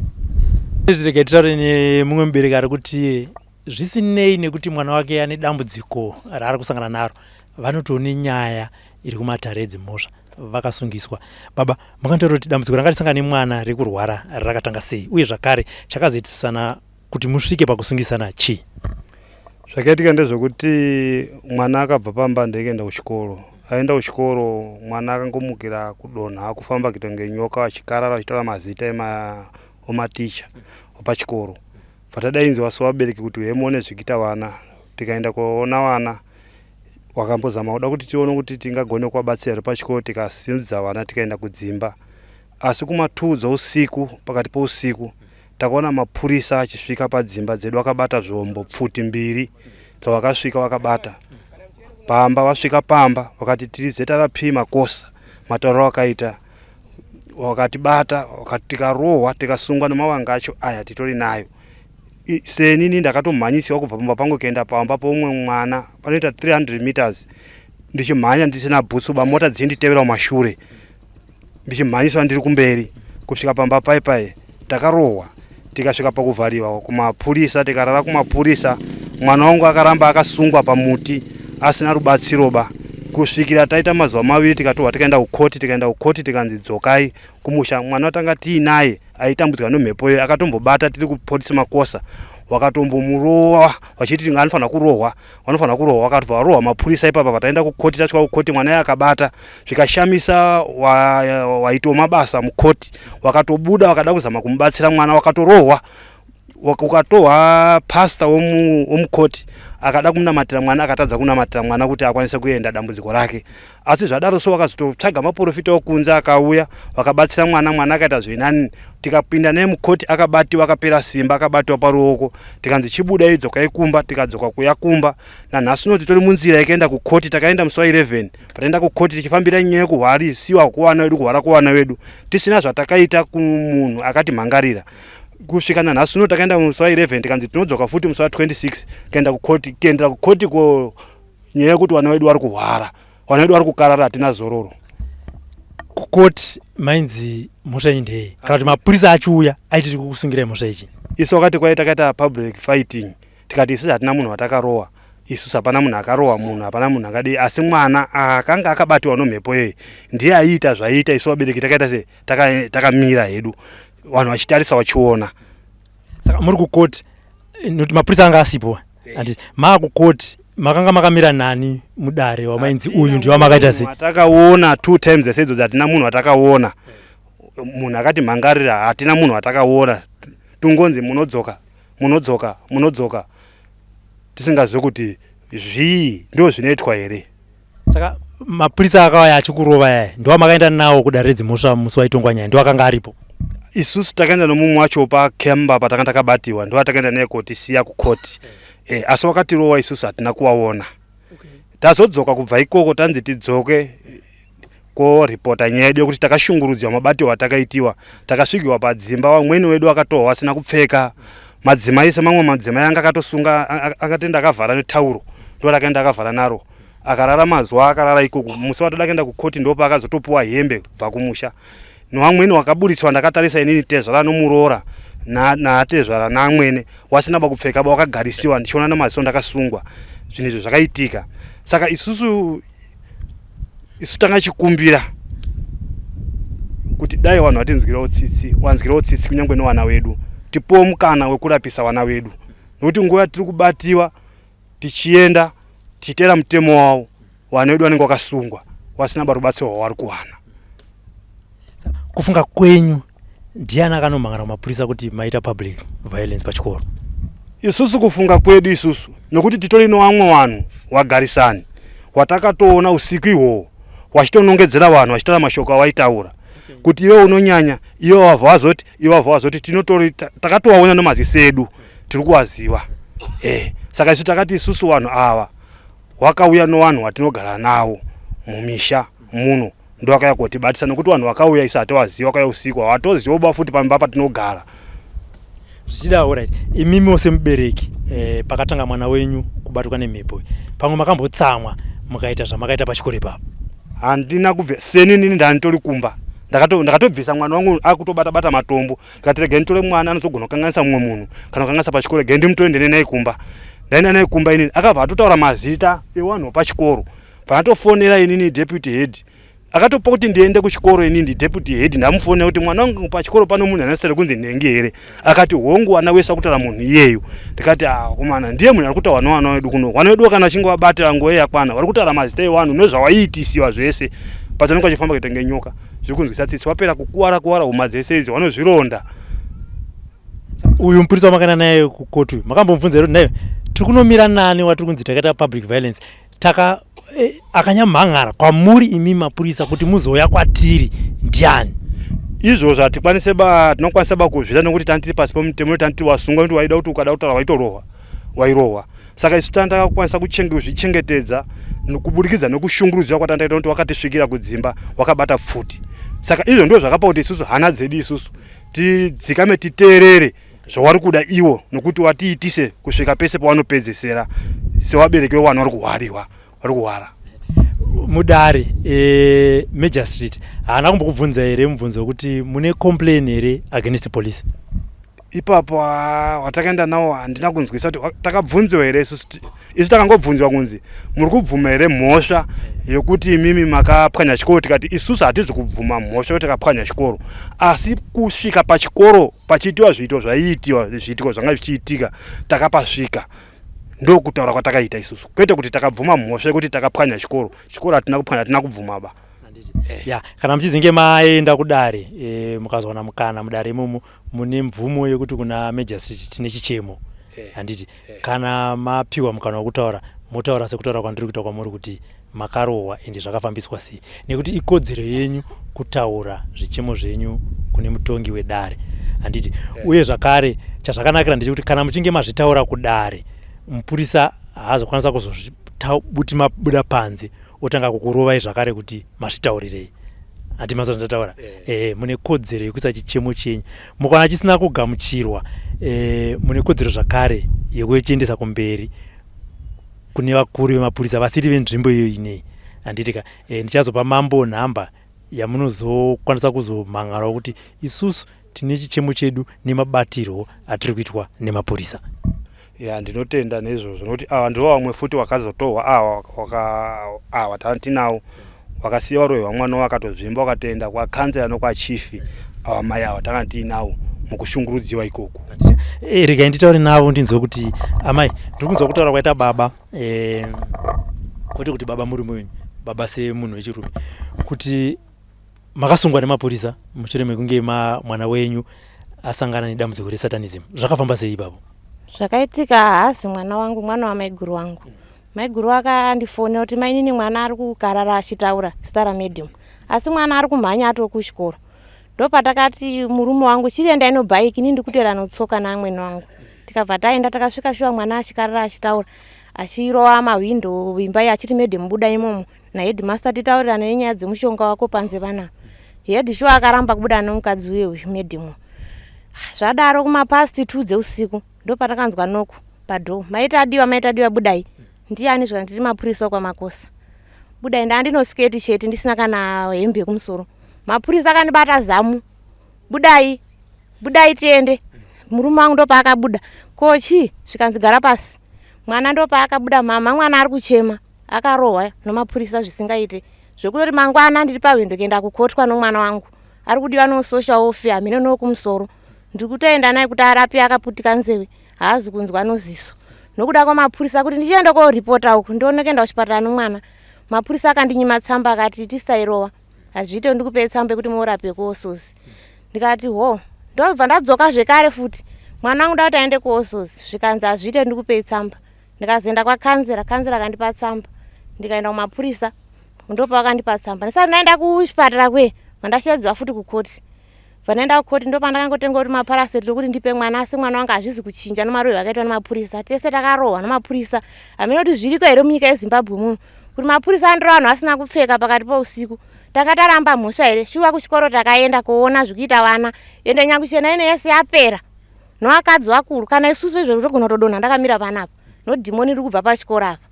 Zvirege titaure nemumwe mubereki ari kuti zvisinei nekuti mwana wake ane dambudziko raari kusangana naro vanotoone nyaya iri kumatare edzimhosva vakasungiswa. Baba, makantaura kuti dambudziko ranga risangana nemwana rekurwara rakatanga sei uye zvakare chakazoitisana kuti musvike pakusungisana chii? Zvakaitika ndezvokuti mwana akabva pamba ndekaenda kuchikoro. Aenda kuchikoro mwana akangomukira kudonha kufamba kuita kunge nyoka achikarara achitaura mazita omaticha pachikoro. Fatadainzwa sevabereki kuti hemuone zvikita vana. Tikaenda kuona vana wakambozama kuda kuti tione kuti tingagone kuvabatsira pachikoro tikasimudza vana tikaenda kudzimba. Asi kumatudzo usiku pakati pousiku takaona mapurisa achisvika padzimba dzedu akabata zvombo pfuti 2 dzavakasvika vakabata. Pamba vasvika pamba wakati tirizeta rapima kosa matauro akaita wakatibata wakatikarohwa tikasungwa nemawanga acho aya titori nayo. Senini ndakatomhanyisiwa kubva pamba pangu kuenda pamba pomwe mwana panoita 300 meters ndichimhanya ndisina bhutsu bamota dzinditevera kumashure ndichimhanyiswa ndiri kumberi kusvika pamba paipai takarohwa tikasvika pakuvhariwa kumapurisa tikarara kumapurisa. Mwana wangu akaramba akasungwa pamuti asina rubatsiroba kusvikira taita mazuva 2 tikatohwa tikaenda kukoti tikanzi dzokai kumusha. Mwana watanga tiinaye aitambudzika nemhepo iyo akatombobata tiri kupolisa makosa wakatombomurohwa vachiti anofanira kurohwa vakatobva varohwa mapurisa ipapa. Pataenda kukoti tasvika kukoti mwana iye akabata zvikashamisa waitawo mabasa mukoti wakatobuda wakada kuzama kumubatsira mwana wakatorohwa ukatohwa pastor womukoti akada kunamatira mwana akatadza kunamatira mwana kuti akwanise kuenda dambudziko rake. Asi zvadaro so wakazotsvaga maprofita okunze akauya wakabatsira mwana akaita zvinani, tikapinda naye mukoti akabatiwa akapera simba akabatiwa paruoko, tikanzi chibuda idzoka ikumba tikadzoka kuyakumba. Nanhasi noti tori munzira ikaenda kukoti, takaenda musi wa 11 pataenda kukoti tichifambira nyaya yekuhwari siwa kuwana wedu kuhwara kuwana wedu tisina zvatakaita kumunhu akati mhangarira. Kusvika nanhasi uno takaenda musi wa 11 tikanzi tinodzoka futi musi wa 26 kaenda kukoti, kuendera kukoti ko nyaya yekuti wana wedu vari kuhwara, wana wedu vari kukarara, hatina zororo. Kukoti mainzi mhosva indei kana kuti mapurisa achiuya aiti tiri kukusungirai mhosva ichi? Isu wakati kwai takaita public fighting tikati isusu hatina munhu watakarowa, isusu hapana munhu akarowa munhu, hapana munhu akadii, asi mwana akanga akabatiwa nomhepo yeye ndiye aiita zvaiita. Isu vabereki takaita se takamira hedu vanhu vachitarisa vachiona. Saka muri kukoti noti mapurisa anga asipo andi maakukoti makanga makamira nani mudare wamainzi uyu ndiye wamakaita sei? Takaona 2 times sedzo hatina munhu watakaona, munhu akati mhangarira hatina munhu watakaona, tungonzi munodzoka tisingazwe kuti zvii ndio zvinoitwa here. Saka mapurisa akauya achikurova yaya ndiwo makaenda nawo kudare dzimhosva musi waitongwa nyaya ndiwo akanga aripo? Isusu takaenda nomumwe wacho pakemba patakanga takabatiwa ndiwo takaenda naye kotisiya kukoti. Asi wakatirowa isusu hatina kuwaona. Tazodzoka kubva ikoko tanzi tidzoke koripota nyaya yedu yokuti takashungurudziwa mabatiwa atakaitiwa, takasvigiwa padzimba, vamweni wedu akatohwa asina kupfeka, madzimai semamwe madzimai anga akatosunga akatenda akavhara netauro ndo rakaenda akavhara naro akarara mazuva akarara ikoko. Musi watoda kuenda kukoti ndo paakazotopuwa hembe kubva kumusha. Nevamweni wakaburitswa ndakatarisa inini tezvara nomuroora natezvara naamwene wasina bakupfeka ba wakagarisiwa ndichiona namaziso ndakasungwa. Zvinhu izvo zvakaitika. Saka isusu tanga chikumbira kuti dai vanhu wanzwirawo tsitsi kunyange newana wedu, tipowo mukana wekurapisa wana wedu, nokuti nguva tiri kubatiwa tichienda tichiteera mutemo wavo wana wedu vanenge vakasungwa wasina barubatsiro hwavari kuwana. Kufunga kwenyu ndiani akanomhangara mapurisa kuti maita public violence pachikoro? Isusu kufunga kwedu isusu nokuti titori nevamwe vanhu wagarisani watakatoona usiku ihwohwo wachitonongedzera vanhu vachitaura mashoko awaitaura kuti iwe unonyanya, iwe wavhwa zoti tinotori takatovaona nemaziso edu tiri kuvaziva. Saka isu takati isusu vanhu ava wakauya nevanhu watinogara navo mumisha muno ndo akauya kotibatisa, nokuti vanhu vakauya isu hatovaziva, wakauya usiku hawatoziva futi pamba patinogara. Zvichida alright, imimi semubereki pakatanga mwana wenyu kubatwa nemhepo, pamwe makambotsamwa mukaita zvamakaita pachikoro ipapo? Handina kubvisa senini ndanitori kumba ndakatobvisa mwana wangu akutobata matombo ngati rege nditore mwana anozogona kukanganisa mumwe munhu kana kukanganisa pachikoro rege ndimutore naye kumba. Ndaenda naye kumba inini akabva atotaura mazita evanhu pachikoro, panatofonera inini deputy head akatopa kuti ndiende kuchikoro inini ndi deputy head ndamufonera kuti mwana wangu pachikoro pano munhu anositari kunzi nhengi here, akati hongu wana wese akutaura munhu iyeyo. Ndikati kumana ndiye munhu ari kutaura newana wedu kuno, wana wedu kana achinge wabatira nguva yakwana vari kutaura mazita evanhu nezvawaiitisiwa zvese patonenge achifamba kuita ngenyoka zviri kunzwisa tsitsi, wapera kukuwara huma dzese idzi vanozvironda. Uyu mupurisa wamakaenda naye kukoti uyu makambomubvunza kuti naye tiri kunomira nani watiri kunzi takaita public violence akanyamhangara kwamuri imi mapurisa kuti muzouya kwatiri ndiani? Izvozvo hatikwanise tinokwanisa kuzvita nokuti tanitiri pasi pemutemo, tanitiri wasungwa kuti waida kuti ukada kutaura wairohwa. Saka isu takakwanisa kuzvichengetedza kubudikidza nekushungurudziwa kwatandaita kuti wakatisvikira kudzimba wakabata pfuti. Saka izvo ndio zvakapa kuti isusu hana dzedu isusu tidzikame titeerere zvavari kuda iwo nokuti watiitise kusvika pese pavanopedzesera sevabereki vevanhu vari kuhwara. Mudare Major Street haana kumbokubvunza here mubvunzo wekuti mune complain here against police? Ipapo watakaenda nawo handina kunzwisa kuti takabvunziwa here isu takangobvunziwa kunzi muri kubvuma here mhosva yekuti imimi makapwanya chikoro, tikati isusu hatizi kubvuma mhosva yekuti takapwanya chikoro, asi kusvika pachikoro pachiitiwa zviitiko zvanga zvichiitika takapasvika ndo kutaura kwatakaita isusu, kwete kuti takabvuma mhosva yekuti takapwanya chikoro hatina kupwanya, hatina kubvuma ba. ya kana muchizinge maenda kudare mukazowana mukana mudare imomo mune mvumo yekuti kuna Majesty tine chichemo handiti kana mapiwa mukana wekutaura motaura sekutaura kwandiri kuita kwamuri kuti makarohwa ende zvakafambiswa sei nekuti ikodzero yenyu kutaura zvichemo zvenyu kune mutongi wedare handiti uye zvakare chazvakanakira ndechekuti kana muchinge mazvitaura kudare mupurisa haazokwanisa kuzozvibuti mabuda panze otanga kukurovai zvakare kuti mazvitaurirei hati mazondataura mune kodzero yekuisa chichemo chenyu mukana chisina kugamuchirwa mune kodzero zvakare yekuchiendesa kumberi kune vakuru vemapurisa vasiri venzvimbo iyo inei handitika ndichazopa mambo nhamba yamunozokwanisa kuzomhan'arawo kuti isusu tine chichemo chedu nemabatirwo atiri kuitwa nemapurisa. Ya ndinotenda nezvozvo nokuti ava ndivo vamwe futi wakazotorwa ava tinawo wakasiya varohwa mwana wakatozvimba wakatoenda kwakanzera nokwachifi ava mai ava tanga tiinawo mukushungurudziwa ikoko. Regai nditaure navo ndinzwe kuti amai ndiri kunzwa kutaura kwaita baba kwete kuti baba muri wenyu baba semunhu wechirume kuti makasungwa nemapurisa mushure mekunge mwana wenyu asangana nedambudziko resatanism zvakafamba sei ipapo? Zvakaitika haasi mwana wangu, mwana wamaiguru wangu. Maiguru akandifonera kuti mainini mwana ari kukarara achitaura zita ramedium asi mwana ari kumhanya atiri kuchikoro. Ndopatakati murume wangu chirienda ino bhaiki ini ndikutera notsoka naamweni wangu tikabva taenda takasvika shuwa mwana achikarara achitaura achirova mahwindo imba achiti medium buda imomo naheadmaster titaurira nenyaya dzemushonga wako panze vana head shuwa akaramba kubuda nomukadzi uye medium. Zvadaro kumapasti 2 dzeusiku ndopatakanzwa noku padho maitadiwa budai ndiani zvona ndiri mapurisa kwamakosa budai ndandinosiketi sheti ndisina kana hembe kumusoro mapurisa akandibata zamu budai tiende murume wangu ndopa akabuda kochi zvikanzigara pasi mwana ndopa akabuda mama mwana ari kuchema akarohwa nomapurisa zvisingaite zvekuri mangwana ndiri pahwindo kuenda kukotwa nomwana wangu ari kudiwa nosocial welfare mine nokumusoro ndiri kutoenda naye kuti arapi akaputika nzeve haazi kunzwa noziso nokuda kwamapurisa kuti ndichienda koripota uku ndionekenda kuchipatara nomwana mapurisa akandinyima tsamba akati tisairowa hazviite ndikupe tsamba kuti muurape kuosozi ndikati ho ndobva ndadzoka zvekare futi mwana wangu ndauti aende kuosozi zvikanzi hazviite ndikupe tsamba ndikazoenda kwakanzera akandipa tsamba ndikaenda kumapurisa ndopa akandipa tsamba ndisati ndaenda kuchipatara kwe vandashedzwa futi kukoti vanaenda kukoti ndopa ndakangotenga kuti maparaseti kuti ndipe mwana asi mwana wanga hazvizi kuchinja nomarohwa akaitwa nemapurisa tese takarohwa nemapurisa hamina kuti zviriko here munyika yeZimbabwe muno kuti mapurisa andiro vanhu asina kupfeka pakati pousiku takataramba mhosva here shuwa kuchikoro takaenda kuona zvikuita vana ende nyanguchena ine yese yapera noakadzi vakuru kana isusu izvo togona kutodonha ndakamira panapa nodhimoni riri kubva pachikoro apa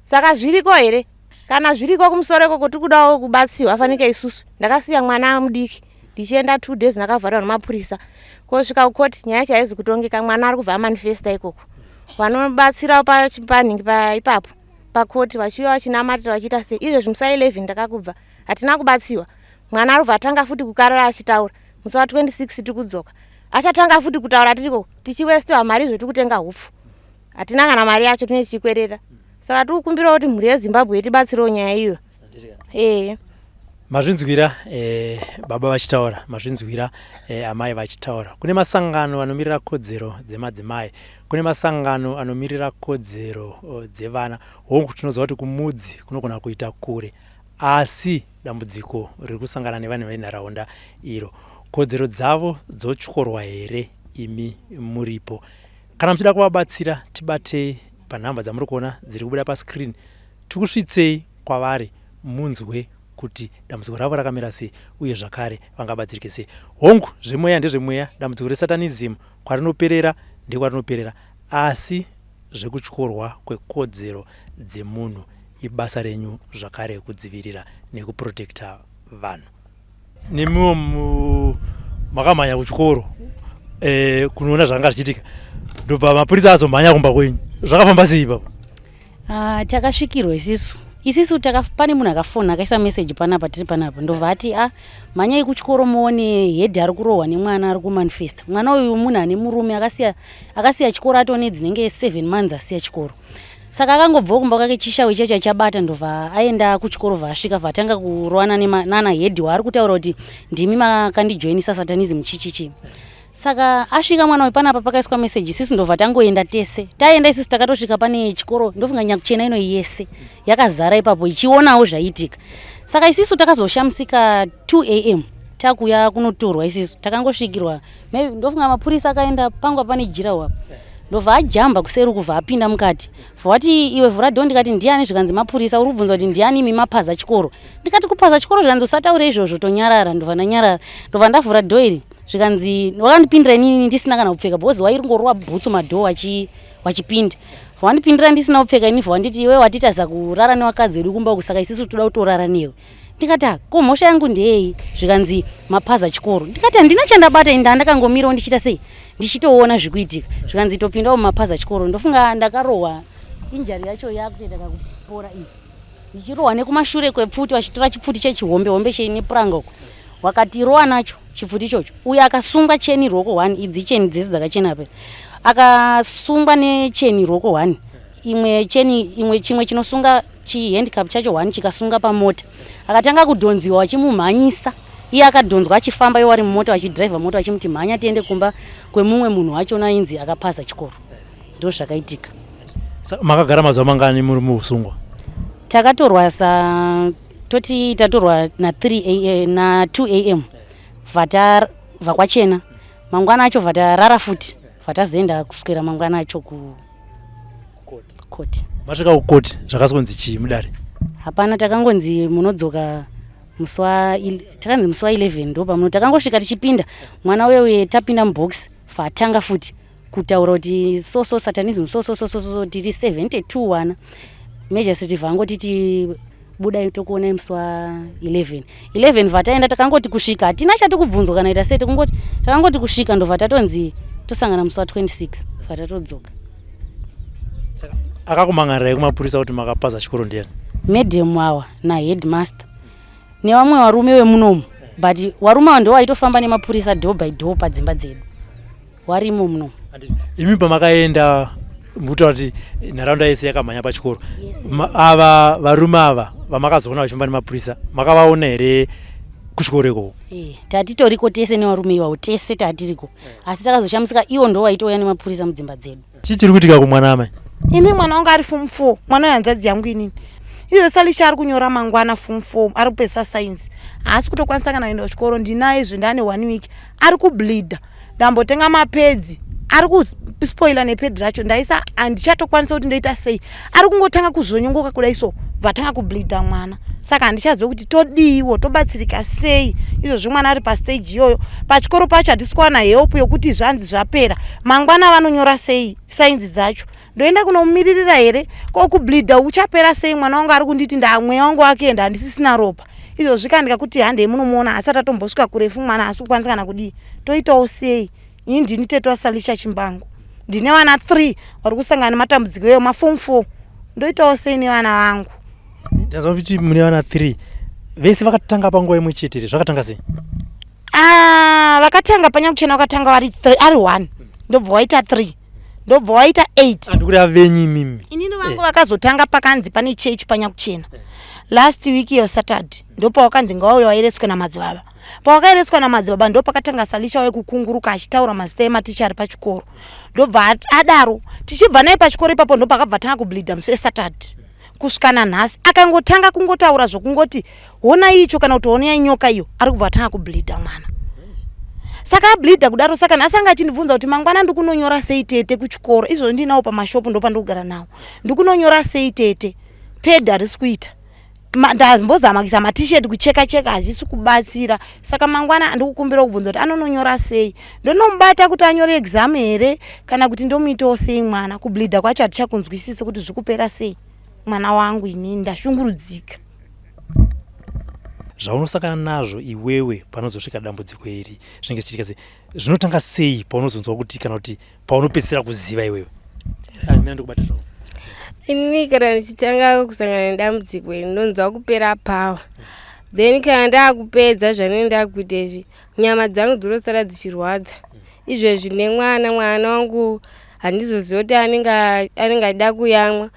saka zviriko here kana zviriko kumusoro ikoko tikudawo kubatsiwa afanike isusu ndakasiya mwana mudiki ndichienda 2 days ndakavharwa nemapurisa kosvika kukoti nyaya chaizi kutongeka mwana ari kubva manifesta ikoko vanobatsirawo pachipanhingi ipapo pakoti vachiuya vachinamatira vachiita sei izvezvi musa 11 ndakakubva hatina kubatsiwa mwana ari kubva atanga futi kukarara achitaura musa 26 tikudzoka achatanga futi kutaura tiriko tichiwestiwa mari izvo tikutenga hupfu hatina kana mari yacho tine chikwerera saka tikukumbirawo kuti mhuri yeZimbabwe tibatsirewo nyaya iyo. Mazvinzwira baba vachitaura mazvinzwira amai vachitaura kune masangano anomirira kodzero dzemadzimai kune masangano anomirira kodzero dzevana hongu tinoziva kuti kumudzi kunogona kuita kure asi dambudziko riri kusangana nevanhu venharaunda iro kodzero dzavo dzotyorwa here imi muripo kana muchida kuvabatsira tibatei panhamba dzamuri kuona dziri kubuda pascreen tikusvitsei kwavari munzwe kuti dambudziko ravo rakamira sei uye zvakare vangabatsirike sei. Hongu zvemweya ndezvemweya dambudziko resatanism kwarinoperera ndekwarinoperera asi zvekutyorwa kwekodzero dzemunhu ibasa renyu zvakare kudzivirira nekuprotekta vanhu. Nemiwo makamhanya kuchikoro kunoona zvanga zvichiitika ndobva mapurisa azomhanya kumba kwenyu zvakafamba sei ipapo? Takasvikirwa isisu pane munhu akafona akaisa meseji panapa tiri panapa ndobva ati mhanyai kuchikoro muone hedhi ari kurohwa nemwana ari kumanifesta. Mwana uyu munhu ane murume akasiya chikoro atone dzinenge 7 months asiya chikoro saka akangobvawo kumba kwake chishawe chacho chabata ndobva aenda kuchikoro vasvika vatanga kurowana nana hedhi waari kutaura kuti ndimi makandijoinisa satanism chichichi. Saka asvika mwana wepanapa pakaiswa meseji sisi ndobva tangoenda tese. Taenda isisi takatosvika pane chikoro ndofunga nyakuchena ino yese yakazara ipapo ichionawo zvaitika. Saka isisu takazoshamisika 2 am takuya kunotorwa isisu takangosvikirwa ndofunga mapurisa akaenda pangwa pane jirawa ndobva ajamba kuseri kubva apinda mukati vhati iwe vhurado ndikati ndiani zvikanzi mapurisa uri kubvunza kuti ndiani imi mapaza chikoro ndikati kupaza chikoro zvikanzi usataure izvozvo tonyarara ndobva ndanyarara ndobva ndavhura dho iri zvikanzi wakandipindira inini ndisina kana kupfeka bhozi wairongorwa bhutsu madho wachipinda vawandipindira ndisina kupfeka ini vawanditi iwe watitaza kurara newakadzi wedu kumba kusaka isisu toda kutorara newe ndikati ko mhosva yangu ndeyei zvikanzi mapaza chikoro ndikati handina chandabata ini ndandakangomirawo ndichita sei ndichitoona zvikuitika zvikanzi topindawo mumapaza chikoro ndofunga ndakarohwa injari yacho yakutoenda kakupora iyi ndichirohwa nekumashure kwepfuti wachitora chipfuti chechihombe cheine puranga uko wakatirowa nacho chipfuti ichocho uye akasungwa cheni roko 1 idzi cheni dzese dzakachena pe akasungwa necheni roko 1 imwe chimwe chinosunga chihandicap chacho 1 chikasunga pamota akatanga kudhonziwa wachimumhanyisa iye akadhonzwa achifamba iwo ari mumota wachidhiraivha mota wachimuti mhanya tiende kumba kwemumwe munhu wachona inzi akapaza chikoro ndo zvakaitika. Makagara mazuva mangani muri muusungwa? Takatorwa toti tatorwa na 2 am vata vakwachena mangwana acho vatarara futi vatazoenda kuswera mangwana acho kukoti. Masvika kukoti zvakasonzi chii mudare? Hapana, takangonzi munodzoka takanzi musi wa11 ndo pamuno takangosvika tichipinda mwana wewe tapinda mubox fatanga futi kutaura kuti so satanism so tiri 72 wana major city vangoti budai tokuona musi wa11 vataenda takangoti kusvika hatina chati kubvunzwa kana ita seti kungoti takangoti kusvika ndobva tatonzi tosangana musi wa26 vatatodzoka. Akakumangarirai kumapurisa kuti makapaza chikoro ndiani? Madam wawa na headmaster nevamwe varume vemunomu but varume ava ndo vaitofamba nemapurisa door by door padzimba dzedu warimo munomu. Imi pamakaenda mutaura kuti nharaunda yese yakamhanya pachikoro ava varume ava vamakazoona vachifamba nemapurisa makavaona here kuchikoro ikoko? Tatitoriko tese nevarume ivavo tese tatiriko asi takazoshamisika ivo ndo vaitouya nemapurisa mudzimba dzedu. Chii chiri kuitika kumwana amai? Ini mwana wangu ari form 4 mwana wanzvadzi yangu inini izvo Salisha ari kunyora mangwana form 4 ari kupesa science asi kutokwanisa kana kuenda kuchikoro ndinaye zvendane 1 week ari kubleeda ndambotenga mapedzi ari kuspoila nepedhi racho ndaisa handichatokwanisa kuti ndoita sei ari kungotanga kuzonyongoka kudai so vatanga kubleeda mwana saka handichazive kuti todiiwo tobatsirika sei izvozvi mwana ari pastage iyoyo pachikoro pacho hatisi kuwana help yokuti zvanzi zvapera mangwana vanonyora sei sainzi dzacho ndoenda kunomumiririra here kokubleeda uchapera sei mwana wangu ari kunditi mweya wangu wakuenda handisisina ropa izvozvi kandika kuti handei munomuona asi atatombosvika kurefu mwana asi kukwanisa kana kudii toitawo sei. Ini ndini tete waSalisha Chimbangu ndine vana 3 vari kusangana nematambudziko eyo maform 4 ndoitawo sei nevana vangu. Ndazwa kuti mune vana 3 vese vakatanga panguva imwe chete zvakatanga sei? Vakatanga panyakuchena vakatanga ari 1 ndobva waita 3 ndobva waita 8 andikuti avenyi imimi inini vangu vakazotanga pakanzi pane church panyakuchena last week yo Saturday ndopa wakanzi ngauya waireswa namadzibaba pawakaireswa namadzibaba ndo pakatanga Salisha wekukunguruka achitaura mazita ematicha ari pachikoro ndobva adaro tichibva naye pachikoro ipapo ndo pakabva tanga kubleeda musi weSaturday kusvika nanhasi akangotanga kungotaura zvokungoti hona icho kana kuti hona inyoka iyo ari kubva tanga kubleeda mwana saka ableeda kudaro saka nhasi anga achindibvunza kuti mangwana ndikunonyora sei tete kuchikoro izvo ndinawo pamashopu ndo pandogara nawo ndikunonyora sei tete pedhi harisi kuita ndambozama kuisa matisheti kucheka hazvisi kubatsira saka mangwana ndikukumbira kubvunza kuti anononyora sei ndonomubata kuti anyore exam here kana kuti ndomuitawo sei mwana kubleeda kwacho hatichakunzwisisi kuti zvikupera sei mwana wangu inini ndashungurudzika. Zvaunosangana nazvo iwewe panozosvika dambudziko iri zvinenge zvichiitika sei zvinotanga sei paunozonzwa kuti kana kuti paunopedzisira kuziva iwewe? Mina ndikubata zvavo ini kana ndichitanga kusangana nedambudziko iri ndonzwa kupera pawa then kana ndakupedza zvanenge ndakuita izvi nyama dzangu dzinosara dzichirwadza izvezvi nemwana wangu handizoziva kuti anenge achida kuyamwa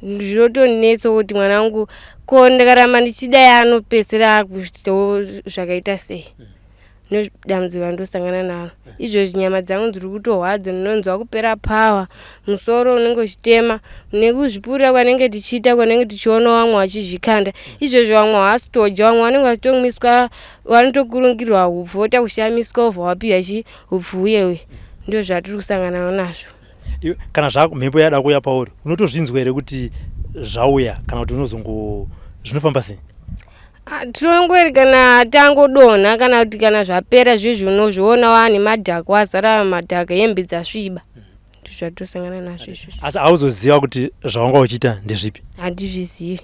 Zvinotonetsa kuti mwana wangu ko ndakaramba ndichidai anopedzisira akuitawo zvakaita sei. Dambudziko randosangana naro izvozvi nyama dzangu dziri kutorwadza, ndinonzwa kupera pawa, musoro unenge uchitema, nekuzvipurira kwanenge tichiita kwanenge tichiona vamwe vachizvikanda. Izvozvi vamwe havasitodya, vamwe vanenge vachitomiswa, vanotokurungirwa hupfu vota kushamiswa obva wapiwa hupfu uyewe. Ndizvo zvatiri kusangana nazvo. Kana mhepo yada kuuya pauri unotozvinzwa here kuti zvauya kana kuti zvinofamba sei? Tinongori kana tangodonha kana kuti kana zvapera zvezvi unozviona wane madhaka wazara madhaka hembe dzasviba. Ndizvo zvatosangana nazvo izvozvo. Asi hauzoziva kuti zvawanga uchiita ndezvipi? Handizvizivi.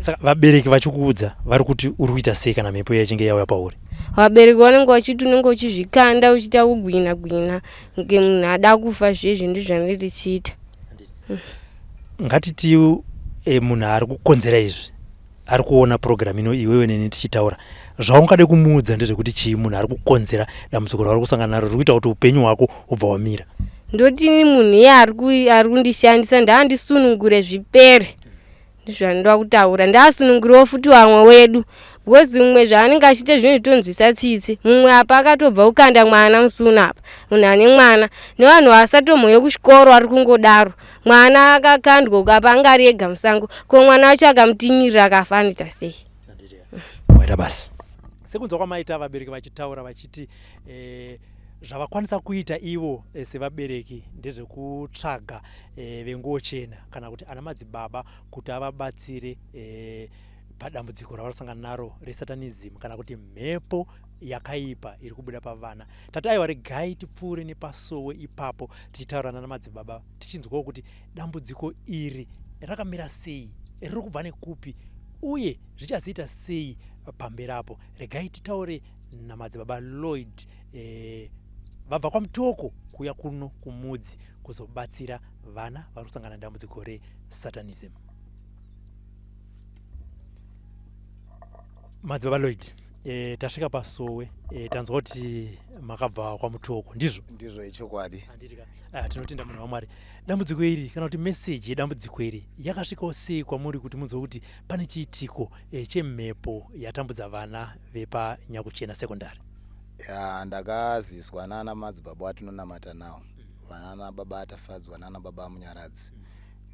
Saka vabereki vachikuudza vari kuti uri kuita sei kana mhepo ichinge yauya pauri? Vabereki vanenge vachiti unenge uchizvikanda uchiita kugwina gwina kunge munhu ada kufa zvezvi. Ndizvo zvanenge tichiita. Ngatiti munhu ari kukonzera izvi ari kuona program ino iwewe neni tichitaura, zvaungade kumuudza ndezvekuti chii munhu ari kukonzera dambudziko rauri kusangana naro riri kuita kuti upenyu hwako ubva wamira? Ndotini munhu iye ari kundishandisa ndaandisunungure zvipere. Ndizvo zvandoda kutaura, ndaasunungurewo futi vamwe wedu. Because mumwe zvaanenge achiita zvinhu zvitonzwisa tsitsi. Mumwe apa akatobva kukanda mwana musuna apa. Munhu ane mwana nevanhu vasatomhoye kuchikoro ari kungodaro. Mwana akakandwa ukapa angari ega musango. Ko mwana wacho akamutinirira akafa anoita sei? Waita basi. Sekunzwa kwamaita vabereki vachitaura vachiti zvavakwanisa kuita ivo sevabereki ndezvekutsvaga venguo chena kana kuti ana madzibaba kuti avabatsire padambudziko ravarosangana naro resatanism kana kuti mhepo yakaipa iri kubuda pavana. Tataiwa regai tipfuure nepasowe ipapo tichitaurana namadzibaba tichinzwawo kuti dambudziko iri rakamira sei, riri kubva nekupi uye zvichazoita sei pamberapo. Regai titaure namadzibaba Lloyd vabva kwamutoko kuya kuno kumudzi kuzobatsira vana vari kusangana nedambudziko resatanism. Madzibaba Lloyd, tasvika pasowe, tanzwa kuti makabva kwamutoko, ndizvo? Ndizvo ichokwadi. Tinotenda munhu waMwari. Dambudziko iri kana kuti meseji yedambudziko iri yakasvikawo sei kwamuri kuti muzive kuti pane chiitiko chemhepo yatambudza vana vepaNyakuchena sekondari? Ndakaziswa nana madzibaba atinonamata nawo, vana baba atafadzwa nana baba Munyaradzi.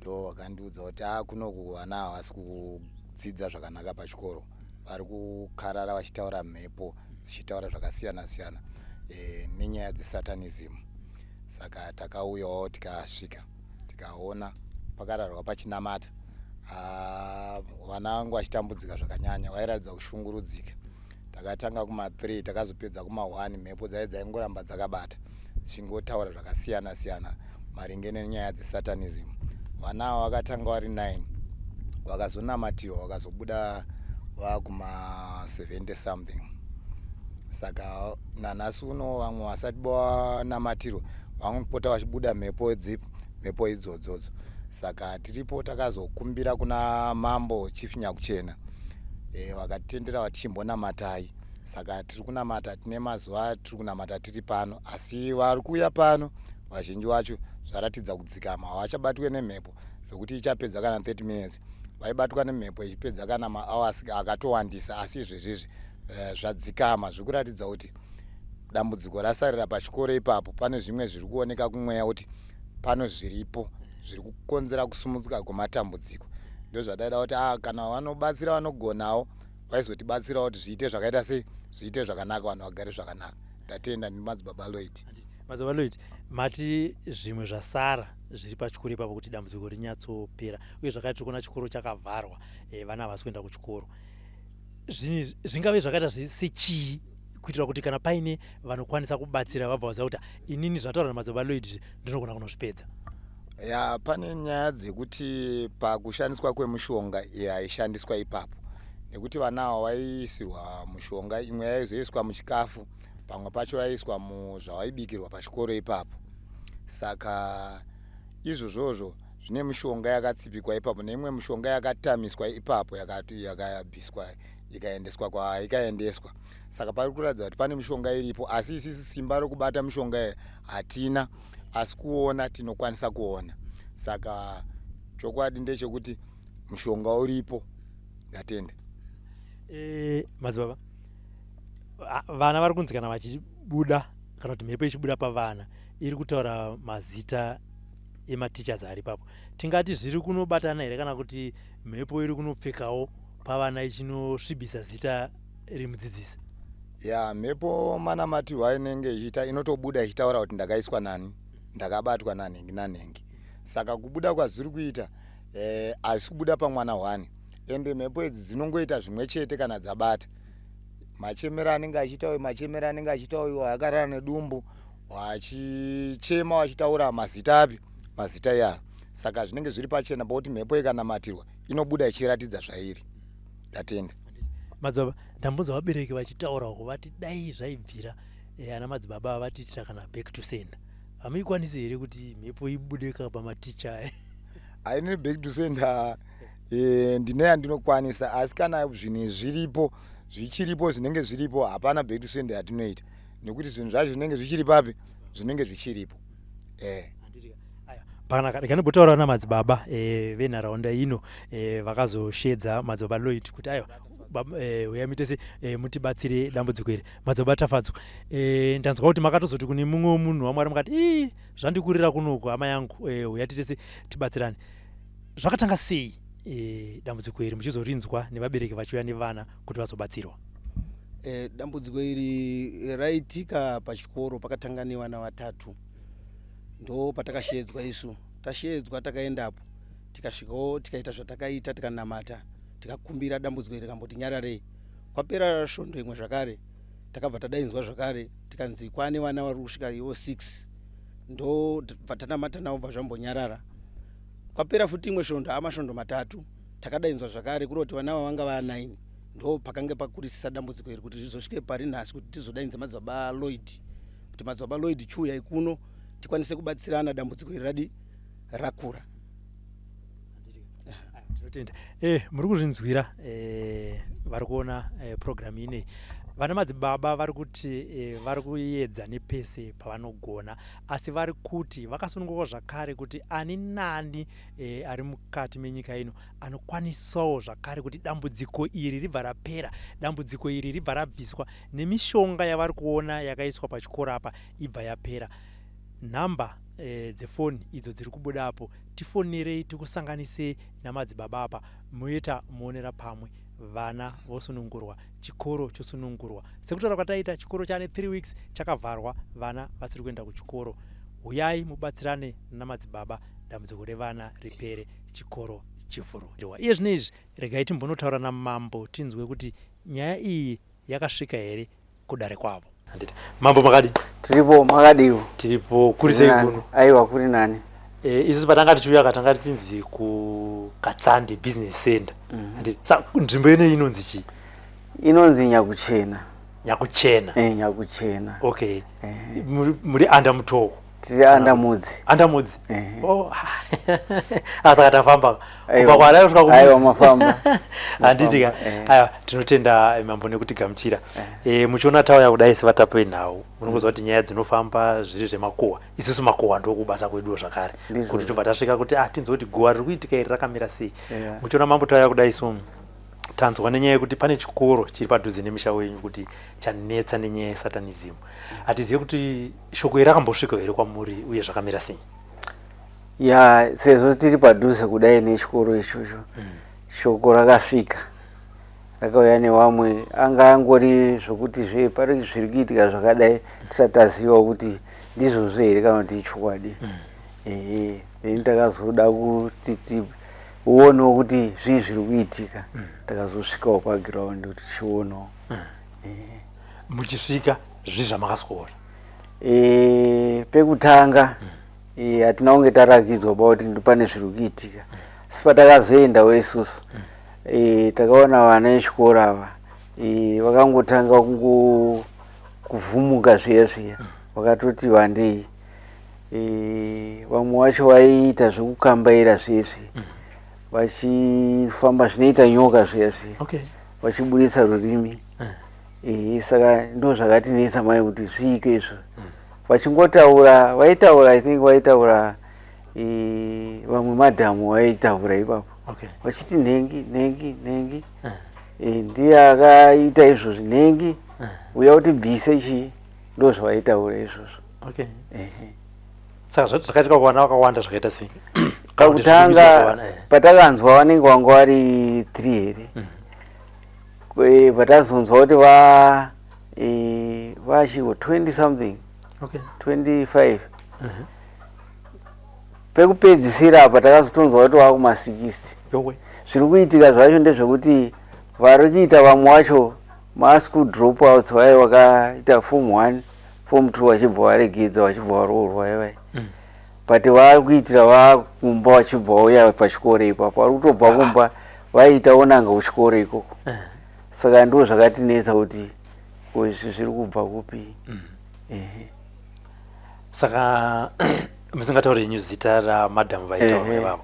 Ndo vakandiudza kuti kunoku vana havasi kudzidza zvakanaka pachikoro, vari kukarara vachitaura mhepo dzichitaura zvakasiyana siyana nenyaya dzesatanism. Saka takauyawo tikasvika tikaona pakararwa pachinamata, vana vangu vachitambudzika zvakanyanya, vairatidza kushungurudzika. Takatanga kuma3 takazopedza kuma1, mhepo dzaingoramba dzakabata dzichingotaura zvakasiyana siyana maringe nenyaya dzesatanism. Vana ava vakatanga vari 9 vakazonamatirwa vakazobuda vakuma 70 something. Saka nanhasi uno vamwe vasati vanamatirwa vanopota vachibuda mhepo idzodzodzo. Saka tiripo takazokumbira kuna mambo Chief Nyakuchena, vakatendera vatichimbonamatai. Saka tiri kunamata, tine mazuva tiri kunamata tiri pano, asi vari kuuya pano vazhinji vacho zvaratidza kudzikama, havachabatwe nemhepo zvokuti ichapedza kana 30 minutes. Vaibatwa nemhepo ichipedza kana mahours akatowandisa, asi izvezvizvi zvadzikama, zvikuratidza kuti dambudziko rasarira pachikoro ipapo. Pane zvimwe zviri kuoneka kumweya kuti pano zviripo zviri kukonzera kusumudzika kwematambudziko. Ndo zvadaida kuti kana vanobatsira vanogonawo vaizotibatsira kuti zviite zvakaita sei, zviite zvakanaka, vanhu vagare zvakanaka. Ndatenda nemadzibaba Lloyd. Madzibaba Lloyd, mati zvimwe zvasara zviri pachikoro ipapo kuti dambudziko rinyatsopera, uye zvakati kuona chikoro chakavharwa, vana havasi kuenda kuchikoro. Zvingave zvakaita sechii kuitira kuti kana paine vanokwanisa kubatsira vabva vaziva kuti inini zvataura namadzibaba Lloyd ndinogona kunozvipedza? Pane nyaya dzekuti pakushandiswa kwemushonga yaishandiswa ipapo, nekuti vana ava vaisirwa mushonga, imwe yaizoiswa muchikafu, pamwe pacho vaiswa muzvavaibikirwa pachikoro ipapo. Saka izvozvozvo zvine mishonga yakatsipikwa ipapo neimwe mishonga yakatamiswa ipapo yakabviswa ikaendeswa kwaikaendeswa. Saka pari kuratidza kuti pane mishonga iripo, asi isisi simba rokubata mishonga hatina, asi kuona tinokwanisa kuona. Saka chokwadi ndechekuti mushonga uripo. Ndatenda. Madzibaba, vana vari kunzi kana vachibuda kana kuti mhepo ichibuda pavana iri kutaura mazita ema-teachers ari papo, tingati zviri kunobatana here kana kuti mhepo iri kunopfekawo pavana ichinosvibisa zita remudzidzisi? Ya, mhepo manamatirwo inenge ichiita inotobuda ichitaura kuti ndakaiswa nani, ndakabatwa nanhengi nanhengi. Saka kubuda kwazviri kuita asi kubuda pamwana hwani, ende mhepo idzi dzinongoita zvimwe chete kana dzabata. Machemera anenge achitaura, machemera anenge achitaura akarara nedumbu, wachichema wachitaura mazita api, mazita ya. Saka zvinenge zviri pachena bokuti mhepo ikanamatirwa inobuda ichiratidza zvairi. Ndatenda. Madzibaba, ndambudza vabereki vachitaurawo vati dai zvaibvira ana madzibaba vatiitira kana back to sender. Hamuikwanisi here kuti mhepo ibudeka pamaticha? Haini back to sender ndine yandinokwanisa, asi kana zvinhu zviripo zvichiripo zvinenge zviripo hapana back to sender yatinoita, nekuti zvinhu zvacho zvinenge zvichiri papi, zvinenge zvichiripo. Pakanaka ndikanimbotaura namadzibaba venharaunda ino vakazoshedza madzibaba Lloyd kuti aiwa uyai mitese mutibatsire dambudziko iri. Madzibaba Tafadzwa, ndanzwa kuti makatozoti kune mumwe munhu waMwari mukati zvandikurira kunoku hama yangu, uyai titese tibatsirane. Zvakatanga sei dambudziko iri muchizorinzwa nevabereki vachiuya nevana kuti vazobatsirwa? Dambudziko iri raitika pachikoro, pakatanga nevana vatatu. Ndo patakashedzwa isu, tashedzwa takaendapo, tikasvikawo tikaita zvatakaita, tikanamata, tikakumbira dambudziko iri rikamboti nyararei. Kwapera svondo imwe zvakare, takabva tadainzwa zvakare, tikanzi kwane vana vari kusvika ivo 6. Ndo vatanamata navo bva zvambonyarara. Kwapera futi imwe svondo, amasvondo matatu, takadainzwa zvakare kuroti vana vanga va 9. Ndo pakange pakurisisa dambudziko iri kuti rizosvike pari nhasi kuti tizodainza madzibaba Lloyd, kuti madzibaba Lloyd chiuyai kuno tikwanise kubatsirana dambudziko iri radi rakura. Tinotenda. Muri kuzvinzwira vari kuona program inei. Vana madzibaba vari kuti vari kuedza nepese pavanogona, asi vari kuti vakasununguka zvakare kuti ani nani ari mukati menyika ino anokwanisawo zvakare kuti dambudziko iri ribva rapera, dambudziko iri ribva rabviswa, nemishonga yavari kuona yakaiswa pachikoro apa ibva yapera. Nhamba dzefoni idzo dziri kubuda apo, tifonerei tikusanganise namadzibaba apa, muita muonera pamwe, vana vosunungurwa, chikoro chosunungurwa. Sekutaura kwataita, chikoro chane 3 weeks chakavharwa, vana vasiri kuenda kuchikoro. Uyai mubatsirane namadzibaba, dambudziko revana ripere, chikoro chivhurwe. Iye zvinezvi regai timbonotaura namambo tinzwe kuti nyaya iyi yakasvika here kudare kwavo. Mambo makadi? Tiripo makadiwo. Tiripo kuri sei kuno? Aiwa kuri nani. Isusu patanga tichiuya katanga tinzi ku Katsandi Business Center. Nzvimbo ino inonzi chii? Inonzi Nyakuchena. Nyakuchena. Nyakuchena. Okay. Muri anda mutoko. Tiri anda mudzi. Anda mudzi. Oh. Saka tafamba. Ukakwara kusvika kumudzi. Aiwa mafamba. Handitika. Aiwa tinotenda mambo nekuti gamuchira. Muchiona tauya kudai sevatape nhau. Munongozwa kuti nyaya dzinofamba zviri zvemakowa. Isusu makowa ndokubasa kwedu zvakare. Kuti tobva tasvika kuti tinzwa kuti gowa riri kuitika iri rakamira sei. Muchiona mambo tauya kudai so tanzwa nenyaya yekuti pane chikoro chiri padhuze nemisha wenyu kuti chanetsa nenyaya yesatanism. Hatizive kuti shoko iri rakambosvika here kwamuri uye zvakamira sei? Ya, sezvo tiri padhuze kudai nechikoro ichocho, shoko rakasvika, rakauya nevamwe, anga angori zvokuti pari zviri kuitika zvakadai tisataziva kuti ndizvozvo here kana kuti chokwadi. Then takazoda kuti tionewo kuti zvii zviri kuitika, takazosvikawo paground kuti tionewo. Muchisvika zvii zvamakaswora? Pekutanga hatina kunge tarakidzwa kuti ndopane zviri kuitika, asi patakazoendawo isusu takaona vana vechikoro ava vakangotanga kuvhumuka zviya zviya, vakatoti wandei. Vamwe vacho vaiita zvekukambaira zviya zviya, vachifamba zvinoita nyoka zviya zviya, vachibudisa rurimi. Saka ndo zvakatinetsa mai kuti zviiko izvo. Vachingotaura, vaitaura I think vaitaura vamwe madhamu vaitaura ipapo Okay. vachiti nhengi ndiye akaita izvozvo nhengi uya kuti bvise chii ndo zvavaitaura izvozvo. Okay. Saka zvakatika kuwana vakawanda zvakaita sei? Pakutanga patakanzwa vanenge vanga vari 3 here patazonzwa kuti vachiwo 20 something 25 pekupedzisira apa takazotonzwa kuti vakuma 60. Zviri kuitika zvacho ndezvekuti vari kuita vamwe vacho maschool drop outs vai vakaita form 1 form 2 vachibva varegedza vachibva varoorwa ivai but vari kuitira vakumba vachibva vauya pachikoro ipapo vari kutobva kumba vaita onanga kuchikoro ikoko. Saka ndo zvakatinetsa kuti izvi zviri kubva kupi. Saka musingataure henyu zita ramadhamu vaitaura ivavo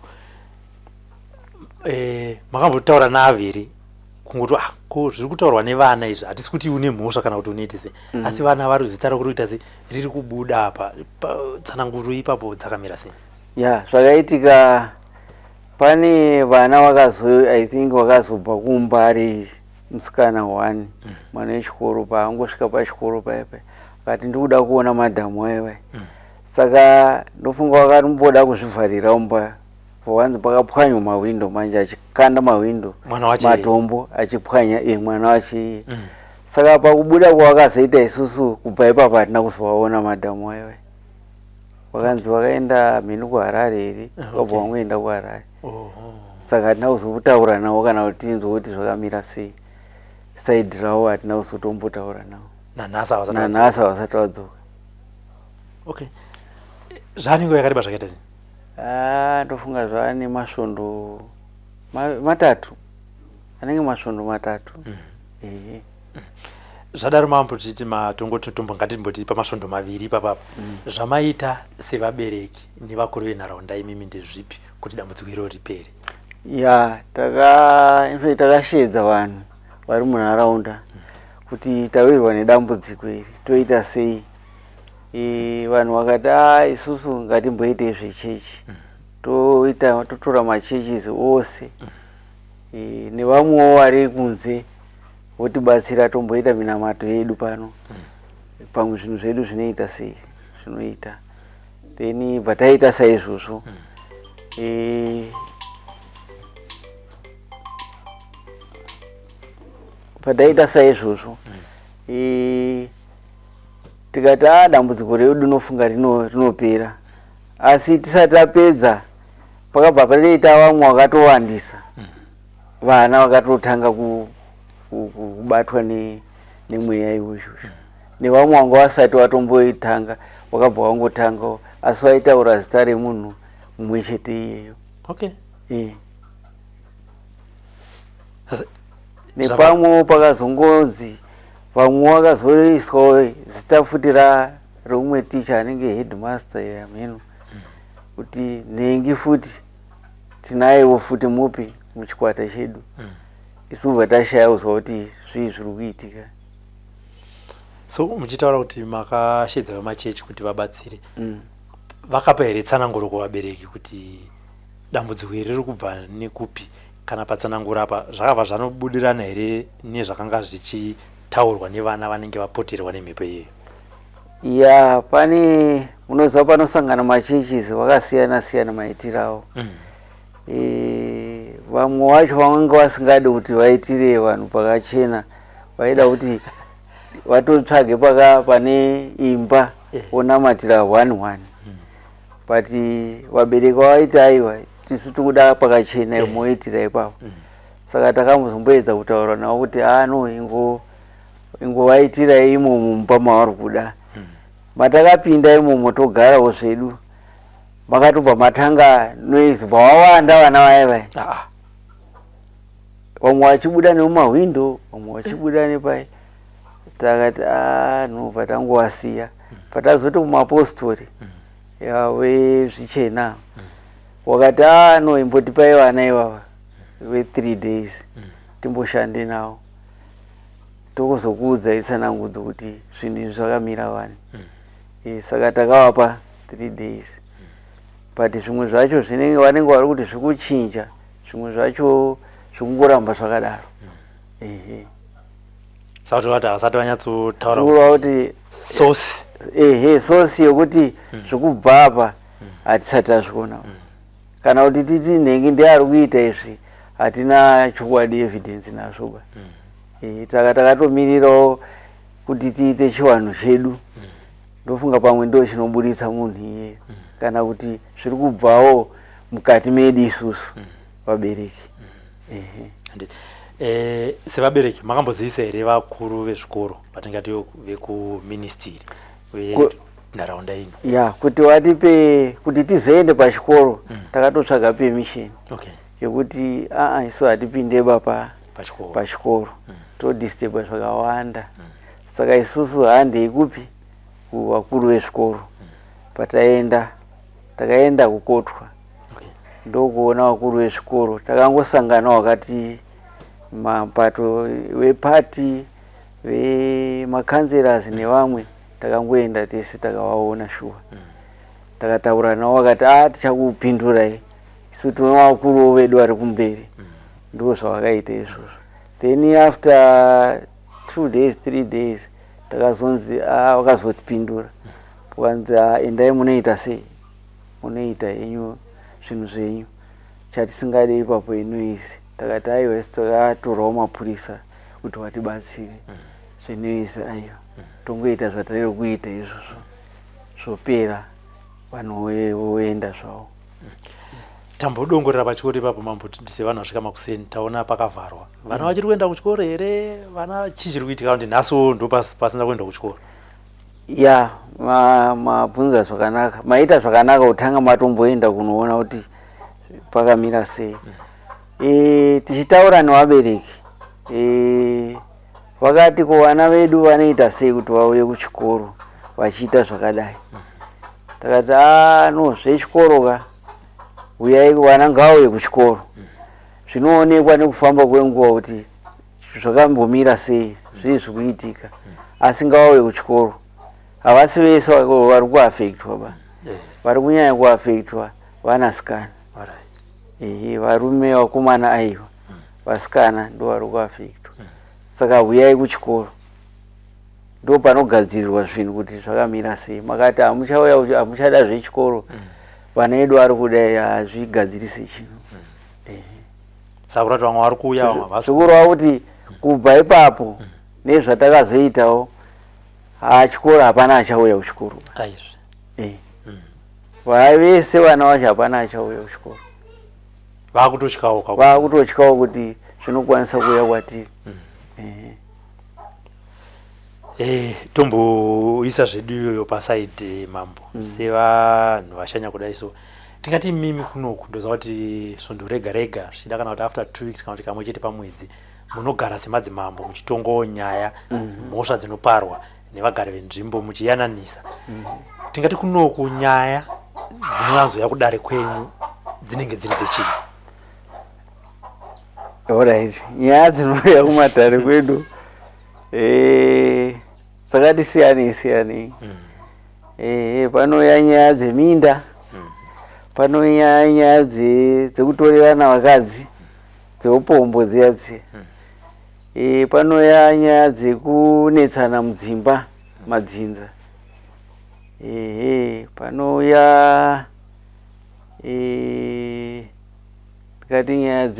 makambotaura naaviri kungoti zviri kutaurwa nevana izvi hatisi kuti une mhosva kana kuti unoiti sei asi vana vari zita rakuroita sei riri kubuda apa tsananguro ipapo dzakamira sei? Zvakaitika pane vana I think vakazobva kumba ari musikana 1 mwana wechikoro paangosvika pachikoro paipai akati ndikuda kuona madhamu aivai. Saka ndofunga vakatomboda kuzvivharira umba vanzi pakapwanywa mawindo manje achikanda mawindo matombo achipwanya mwana wache. Saka pakubuda kwavakazoita isusu kubva ipapo hatina kuzovaona madhamu aivai. Vakanzi vakaenda mhinu kuHarare here vakabva vangoenda kuHarare. Saka hatina kuzotaura navo kana kuti tinzwe kuti zvakamira sei. Saidi ravo hatina kuzotombotaura navo. Nanhasi havasati vadzoka. Okay. Zvanenge yakareba zvakaita sei? Ndofunga zvane masvondo 3. Anenge masvondo 3. Zvadaro mambo tichiti matongotombo ngatimboti pamasvondo 2 ipapapo zvamaita sevabereki nevakuru venharaunda imimi ndezvipi kuti dambudziko iro ripere? Takashedza vanhu vari munharaunda kuti tawirwa nedambudziko iri toita sei. Vanhu vakati isusu ngatimboite zvechechi totora machechisi ose nevamwewo vari kunze votibatsira tomboita minamato yedu pano pamwe zvinhu zvedu zvinoita sei zvinoita then bvataita saizvozvo pataita saizvozvo tikati dambudziko redu nofunga rinopera asi tisati tapedza pakabva patoita vamwe vakatowandisa vana vakatotanga kubatwa nemweya iwozvo nevamwe vanga vasati vatomboitanga vakabva vangotanga asi vaitaura zita remunhu mumwe chete iyeyo. Nepamwe pakazongonzi vamwe vakazoiswawo zita futi romumwe ticha anenge headmaster yamheno kuti nhengi futi tinayewo futi mupi muchikwata chedu. Isu bva tashaya kuzwa kuti zvii zviri kuitika. So muchitaura kuti makashedza vemachechi kuti vabatsire vakapa here tsananguro kuvabereki kuti dambudziko iri riri kubva nekupi kana patsananguro apa zvakabva zvanobudirana here nezvakanga zvichitaurwa nevana vanenge vapoterwa nemhepo iyeyo? Pane munoziva panosangana machechisi vakasiyana siyana maitiro avo. Vamwe vacho vanga vasingadi kuti vaitire vanhu pakachena vaida kuti vatotsvage pane imba onamatira 1 but vabereki vaiti aiwa tisu tikuda pakachena moitira ipapo. Saka takambozomboedza kutaura navo kuti ingovaitira imo mumba mavari kuda. Matakapinda imomo togarawo zvedu makatobva matanga noise vawawanda vana vaivai vamwe vachibuda nemumawindo vamwe vachibuda nepai. Takati nobva tangowasiya patazoti kumapostori vezvichena wakati imbotipai vana ivava ve3 days timboshande navo tokuzokuudza itsanangudzo kuti zvinhu izvi zvakamira wani. Saka takavapa 3 days but zvimwe zvacho zvinenge vanenge vari kuti zvikuchinja, zvimwe zvacho zvikungoramba zvakadaro. Ehe. Saka kuti vasati vanyatsotaura kuti source. Ehe, source yokuti zvikubva apa hatisati tazviona. Kana kuti titi nhengi ndiye ari kuita izvi hatina chokwadi evidence nazvo. Saka takatomirirawo kuti tiite chiwanhu chedu. Ndofunga pamwe ndo chinoburitsa munhu iye kana kuti zviri kubvawo mukati medu isusu vabereki. Sevabereki makamboziisa here vakuru vezvikoro patingati vekuministiri venharaunda ino? Ya, kuti watipe kuti tizoende pachikoro takatotsvaga permission yekuti isu hatipindeba pachikoro todisturba zvakawanda. Saka isusu handei kupi kuvakuru vezvikoro. Takaenda kukotwa ndokuona vakuru vezvikoro, takangosangana wakati mapato wepati vemakanzerazi nevamwe takangoenda tese takavaona shuwa. Takataura navo vakati tichakupindurai, isu tino vakuru vedu vari kumberi. Ndo zvavakaita izvozvo. Then after 2 days 3 days takazonzi vakazotipindura kuanzi endai munoita sei, munoita henyu zvinhu zvenyu, chatisingade ipapo inoisi. Takati aiwa takatorawo mapurisa kuti vatibatsire zvinoisi aiwa tongoita zvatariro kuita izvozvo zvopera vanhu voenda zvavo. Tambodongorera pachikoro ipapo mambo sevanhu vasvika makuseni taona pakavharwa. Vana vachiri kuenda kuchikoro here? Vana chichiri kuitika kuti nhasi ndo pasina kuenda kuchikoro? Ya, mabvunza zvakanaka, maita zvakanaka kutanga matomboenda kunoona kuti pakamira sei. Tichitaura nevabereki vakati ko vana vedu vanoita sei kuti vauye kuchikoro vachiita zvakadai. Takati no zvechikoro ka uyai vana ngauye kuchikoro. Zvinoonekwa nekufamba kwenguva kuti zvakambomira sei zviri zvikuitika, asi ngauye kuchikoro. Havasi vese vari kuafektwa ba, vari kunyanya kuafektwa vanasikana. Varume vakomana aiwa, vasikana ndo vari kuafektwa. Saka uyai kuchikoro, ndo panogadzirirwa zvinhu kuti zvakamira sei. Makati hamuchauya hamuchada zvechikoro, vana vedu vari kudai hazvigadzirise chinhu. Saka kuti vamwe vari kuuya vamwe havasi. Zvikureva kuti kubva ipapo nezvatakazoitawo chikoro hapana achauya kuchikoro. Vese vana vacho hapana achauya kuchikoro. Vakutotyawo kuti zvinokwanisa kuuya kwatiri. Tomboisa zvedu iyoyo pasaidi mambo. Sevanhu vashanya kudai so tingati mimi kunoku ndoziva kuti svondo rega rega zvichida kana kuti after 2 weeks kana kuti kamwe chete pamwedzi munogara semadzimambo muchitongawo nyaya mhosva dzinoparwa nevagari venzvimbo muchiyananisa. Tingati kunoku nyaya dzinonyanzouya kudare kwenyu dzinenge dziri dzechii? Alright, nyaya dzinouya kumadare kwedu dzakati siyanei. Panouya nyaya dzeminda, panouya nyaya dzekutorerana vakadzi, dzeupombo dziya. Panouya nyaya dzekunetsana mudzimba, madzinza. Panouya tikati nyaya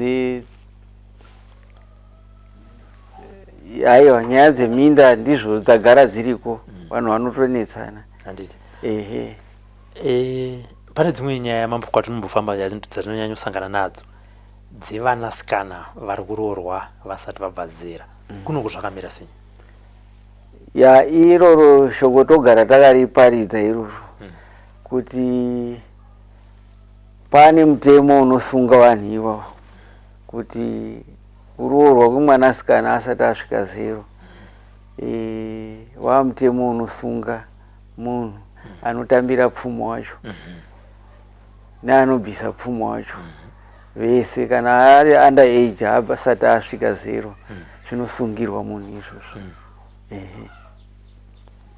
aiwa nyaya dzeminda ndizvo dzagara dziriko, vanhu vanotonetsana. Pane dzimwe nyaya mambo kwatinombofamba dzatinonyanya kusangana nadzo dzevanasikana vari kuroorwa vasati vabva zera. Kunoku zvakamira sei? Ya, iroro shoko togara takariparidza iroro kuti pane mutemo unosunga vanhu ivavo kuti kuroorwa kwemwanasikana asati asvika zero. Mutemo unosunga munhu anotambira pfumo wacho neanobvisa pfumo wacho vese kana ari under age asati asvika zero zvinosungirwa munhu izvozvo.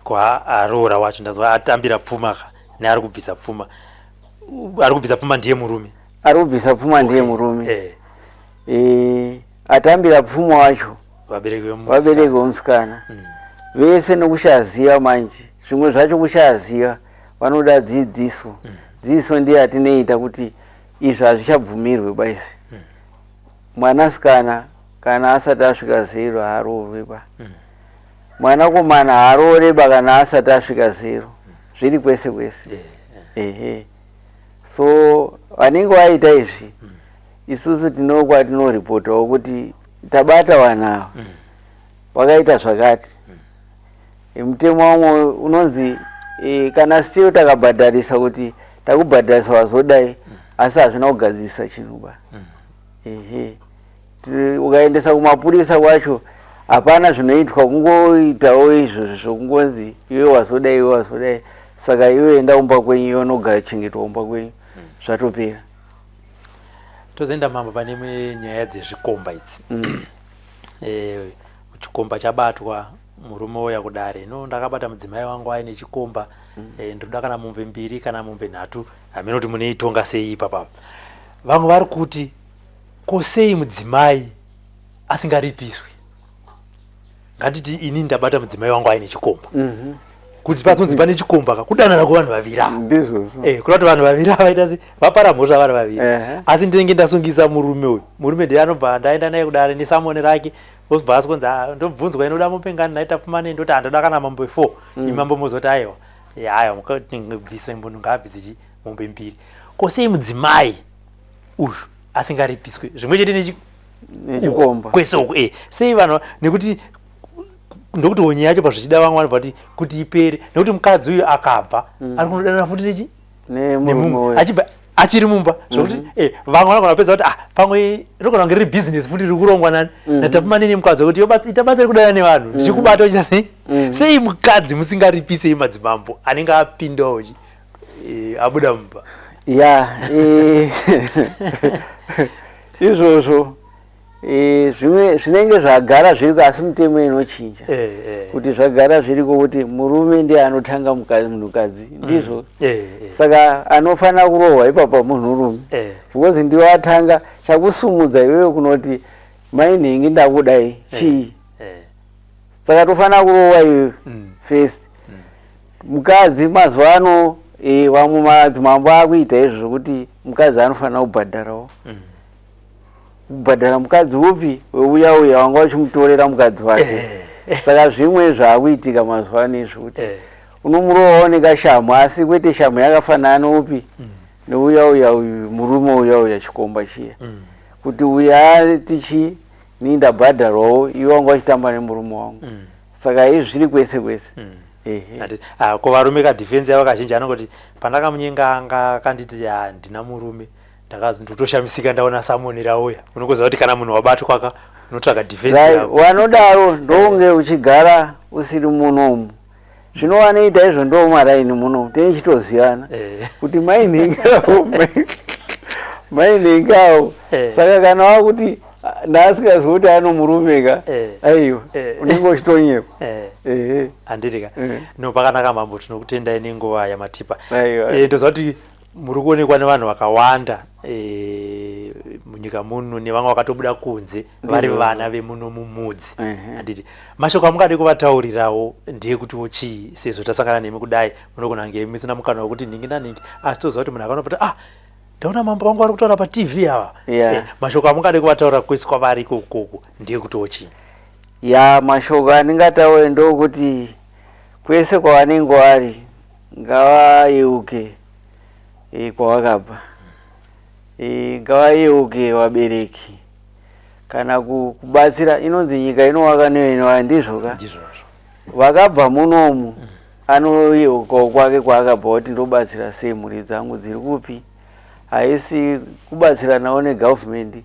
Kwa aroora wacho ndazwa atambira pfuma neari kubvisa pfuma ari kubvisa pfuma ndiye murume. Ari kubvisa pfuma ndiye murume. Atambira pfuma wacho vabereki vomusikana. Vese nokushaziva manje. Zvimwe zvacho kushaziva vanoda dzidziso. Dzidziso ndiye atinoita kuti izvi hazvichabvumirwe baizvi. Mwanasikana kana asati asvika 0 haaroreba. Mwanakomana haaroreba kana asati asvika 0. Zviri kwese kwese. So vanenge vaita izvi isusu tinokwa tinoripotawo kuti tabata vanava vakaita zvakati. Mutemo wamwe unonzi kana still takabhadharisa kuti takubhadharisa wazodai asi hazvina kugadzirisa chinhu ba. Ukaendesa kumapurisa kwacho hapana zvinoitwa, kungoitawo izvo zvokungonzi iwe wazodai iwe wazodai. Saka iwe enda umba kwenyu iwe unogara chengetwa umba kwenyu zvatopera. Tozoenda mambo pane nyaya dzezvikomba idzi. Chikomba chabatwa murume uya kudare, no ndakabata mudzimai wangu aine chikomba, ndoda kana mombe 2 kana mombe 3, hameno kuti munoitonga sei ipapa. Vamwe vari kuti kosei mudzimai asingaripiswi. Ngatiti ini ndabata mudzimai wangu aine chikomba. Kuti patsonzi pane chikomba kudanana kuvanhu vaviri. Ndizvozvo. Kuti vanhu vaviri vaita sei vapara mhosva vari vaviri. Asi ndinenge ndasungisa murume uyu. Murume ndiye anobva ndaenda naye kudare nesamoni rake. Vozobva asonzi ndobvunzwa inoda mupengani naita pfumane ndoti andoda kana mambo 4. Imambo mozoti aiwa. Haya mukati ngibvise mbundu ngabvisi mombe 2. Kosei mudzimai uyu asingaripiswe. Zvimwe chete nechikomba. Kwese uku sei vanhu nekuti ndokuti honye yacho pazvichida vamwe vanobva kuti ipere nekuti mukadzi uyu akabva ari kunodana futi nechi nemumwe achibva achiri mumba zvokuti vamwe vanogona kupedza kuti pamwe rinogona kunge riri business futi riri kurongwa nani natapfumane nemukadzi wekuti ita basa rekudana nevanhu ndichikubata uchasei sei mukadzi musingaripisei madzimambo anenge apindawo abuda mumba. Izvozvo zvimwe zvinenge zvagara zviriko asi mutemo inochinja kuti zvagara zviriko kuti murume ndiye anotanga munhukadzi ndizvo. Saka anofana kurohwa ipapa munhurume because ndiwe atanga chakusumudza iwewe kunoti mainhingi ndakudai chii. Saka tofana kurohwa iwewe first. Mukadzi mazuva ano vamwe madzimambo akuita izvo zvokuti mukadzi anofana kubhadharawo. Kubhadhara mukadzi upi weuya wanga uchimutorera mukadzi wake. Saka zvimwe zvaakuitika mazuva ano izvoti unomurovawo nekashamu asi kwete shamu yakafanana upi neuya uyu murume uya chikomba chiya kuti uya tichi ni ndabhadharawo iwe wanga uchitamba nemurume wangu. Saka izvi zviri kwese kwese. Kuvarume kadhifensi yavo kazhinji anongoti pandakamunyenga anga akanditi ndina murume ndakazi ndotoshamisika ndaona samoni rauya. Unokuziva kuti kana munhu wabatwa unotsvaga defense yavo. Vanodaro ndonge uchigara usiri munomu. Zvino vanoita izvo ndo maraini munomu teichitoziyana kuti mainhingawo. Saka kana wakuti ndasingazivi kuti ano murumeka aiwa unenge uchitonyekwa. Handitika no pakanaka mambo tinokutendai nenguva yamatipa. Ndoziva kuti muri kuonekwa nevanhu vakawanda munyika muno nevamwe vakatobuda kunze vari vana vemuno mumudzi. Handiti mashoko amungade kuvataurirawo ndeyekuti chii sezvo tasangana nemi kudai munogona kunge musina mukana wekuti nhingi naningi asi toziva kuti munhu akanopota ndaona mambo vangu vari kutaura paTV ava. Mashoko amungade kuvataurira kwese kwavari ikoko ndeyekuti chii? Mashoko andingataure ndokuti kwese kwavanenge vari ngavayeuke kwavakabva. Ngavayeuke vabereki kana kubatsira. Inonzi nyika inovaka neinowa ndizvoka. Vakabva munomu anoyeukawo kwake kwaakabva kuti ndobatsira sei mhuri dzangu dziri kupi. Haisi kubatsiranawo negovernment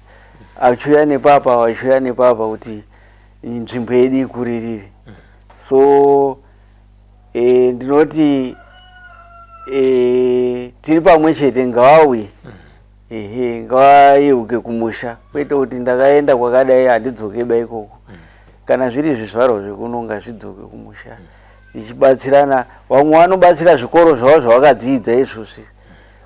achiuya nepapa vachiuya nepapa kuti nzvimbo yedu ikuririre. So ndinoti tiri pamwe chete ngavauye ngavayeuke kumusha kwete kuti ndakaenda kwakadai handidzoke baikoko. Kana zviri zvizvarwa zvekunonga zvidzoke kumusha ichibatsirana. Vamwe vanobatsira zvikoro zvavo zvavakadzidza izvozvi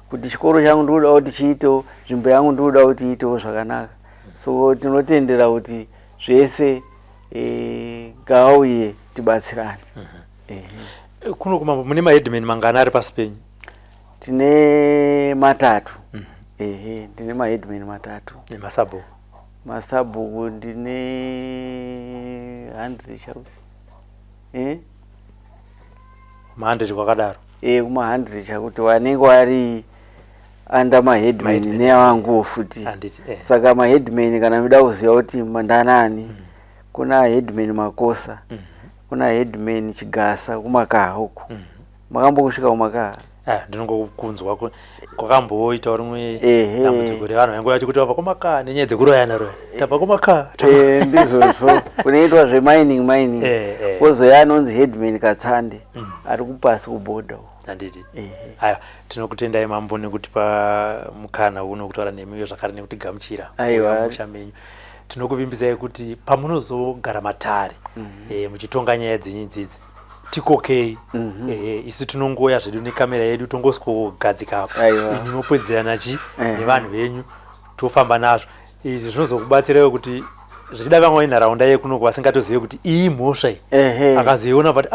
kuti chikoro changu ndikuda kuti chiitewo, nzvimbo yangu ndikuda kuti iitewo zvakanaka. So tinotendera kuti zvese ngauye tibatsirane. Kuno kumambo mune maheadman mangana ari pasi penyu? Tine matatu. Tine maheadman matatu. Nemasabhuku? Masabhuku ndine 100 chakuti. Kuma 100 kwakadaro? Kuma 100 chakuti wanenge wari under maheadman neawanguwo futi. Saka maheadman kana muda kuziva kuti mandanani, kuna headman Makosa, kuna headman Chigasa kumakaha huko. Makambokusvika kumakaha? Ndinongokunzwa kwakamboita rimwe dambudziko revanhu yangu yachikuti vabva kumakaha nenyaya dzekuroyana roya. Tabva kumakaha. Ndizvozvo kunoitwa zvemining. Kwozoya anonzi headman Katsande ari kupasi kubhodha. Handiti. Haya, tinokutendai mambo nekutipa mukana uno kutaura nemiyo zvakare nekuti gamuchira musha menyu. Tinokuvimbisai kuti pamunozogara matare muchitonga nyaya dzenyu idzidzi tikokei, isi tinongoya zvedu nekamera yedu tongoswogadzika apa, inopwedzerana nevanhu venyu tofamba nazvo. Izvi zvinozokubatsirawo kuti zvichida vamwe venharaunda yekunoku vasingatozive kuti iyi mhosva iyi, akazoiona pati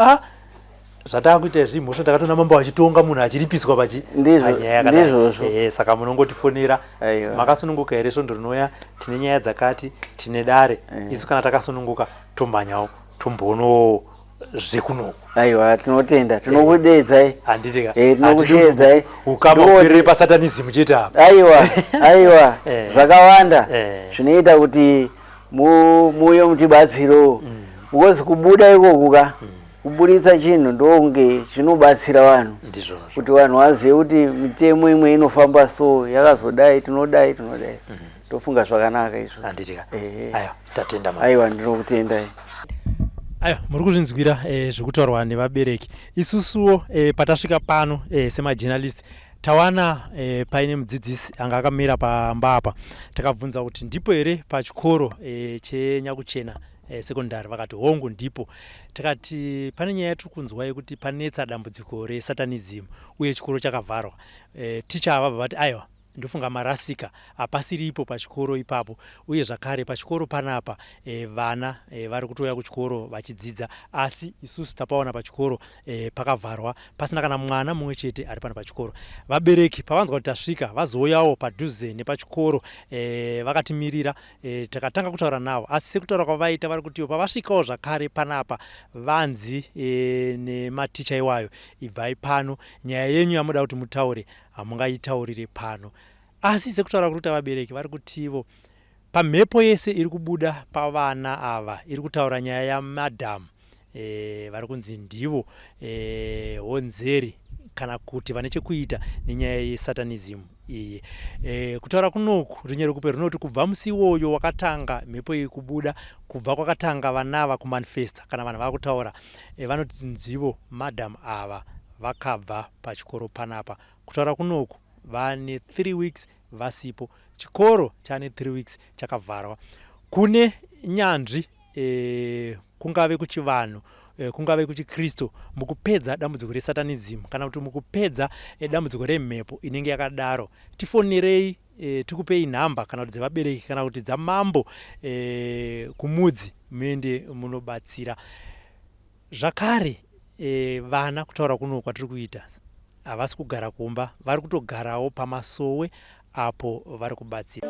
zvatakuita izvi mhosva takatoona mambo achitonga munhu achiripiswa panyaya yakadai. Saka munongotifonera, makasununguka here svondo rinouya, tine nyaya dzakati, tine dare, isu kana takasununguka tomhanyawo tomboonawo zvekunoku. Aiwa, tinotenda, tinokudedzai. Handitika. Tinokushedzai. Ukamakwirire pasatanism chete apa. Aiwa, zvakawanda zvinoita kuti muuye mutibatsirewo. Because kubuda ikokuka kubudisa chinhu ndonge chinobatsira vanhu kuti vanhu vazive kuti mitemo imwe inofamba so, yakazodai tinodai tofunga zvakanaka izvo. Handitika. Aiwa, tatenda. Aiwa, ndinokutendai. Aiwa, muri kuzvinzwira zvekutaurwa nevabereki. Isusuwo patasvika pano semajournalist tawana paine mudzidzisi anga akamira pamba apa, takabvunza kuti ndipo here pachikoro cheNyakuchena sekondari, vakati hongu ndipo. Takati pane nyaya tiri kunzwa yekuti panetsa dambudziko resatanism uye chikoro chakavharwa. Ticha vabva vati aiwa, ndofunga marasika hapasiripo pachikoro ipapo, uye zvakare pachikoro panapa vana vari kutoya kuchikoro vachidzidza, asi isusu tapaona pachikoro pakavharwa pasina kana mwana mumwe chete ari pano pachikoro. Vabereki pavanzwa kuti tasvika vazouyawo padhuze nepachikoro vakatimirira, takatanga kutaura navo, asi sekutaura kwavaita vari kutiwo pavasvikawo zvakare panapa vanzi nematicha iwayo, ibvai pano, nyaya yenyu yamuda kuti mutaure hamungaitaurire pano. Asi sekutaura kuti vabereki vari kutivo pamhepo yese iri kubuda pavana ava iri kutaura nyaya yamadhamu, vari kunzi ndivo honzeri kana kuti vane chekuita nenyaya yesatanism iyi. Kutaura kunoku rinyere kupe rinoti kubva musi iwoyo wakatanga mhepo iyi kubuda, kubva kwakatanga vanava kumanifesta kana vanhu vava kutaura, vanoti nzivo madhamu ava vakabva pachikoro panapa. Kutaura kunoku vane 3 weeks vasipo, chikoro chane 3 weeks chakavharwa. Kune nyanzvi kungave kuchivanhu, kungave kuchikristu, mukupedza dambudziko resatanism kana kuti mukupedza dambudziko remhepo inenge yakadaro, tifonerei, tikupei nhamba kana kuti dzevabereki kana kuti dzamambo kumudzi muende munobatsira. Zvakare vana kutaura kuno kwatiri kuita havasi kugara kumba, vari kutogarawo pamasowe apo vari kubatsira.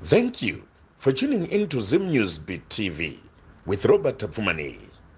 Thank you for tuning into Zim News Beat TV with Robert Tapfumani.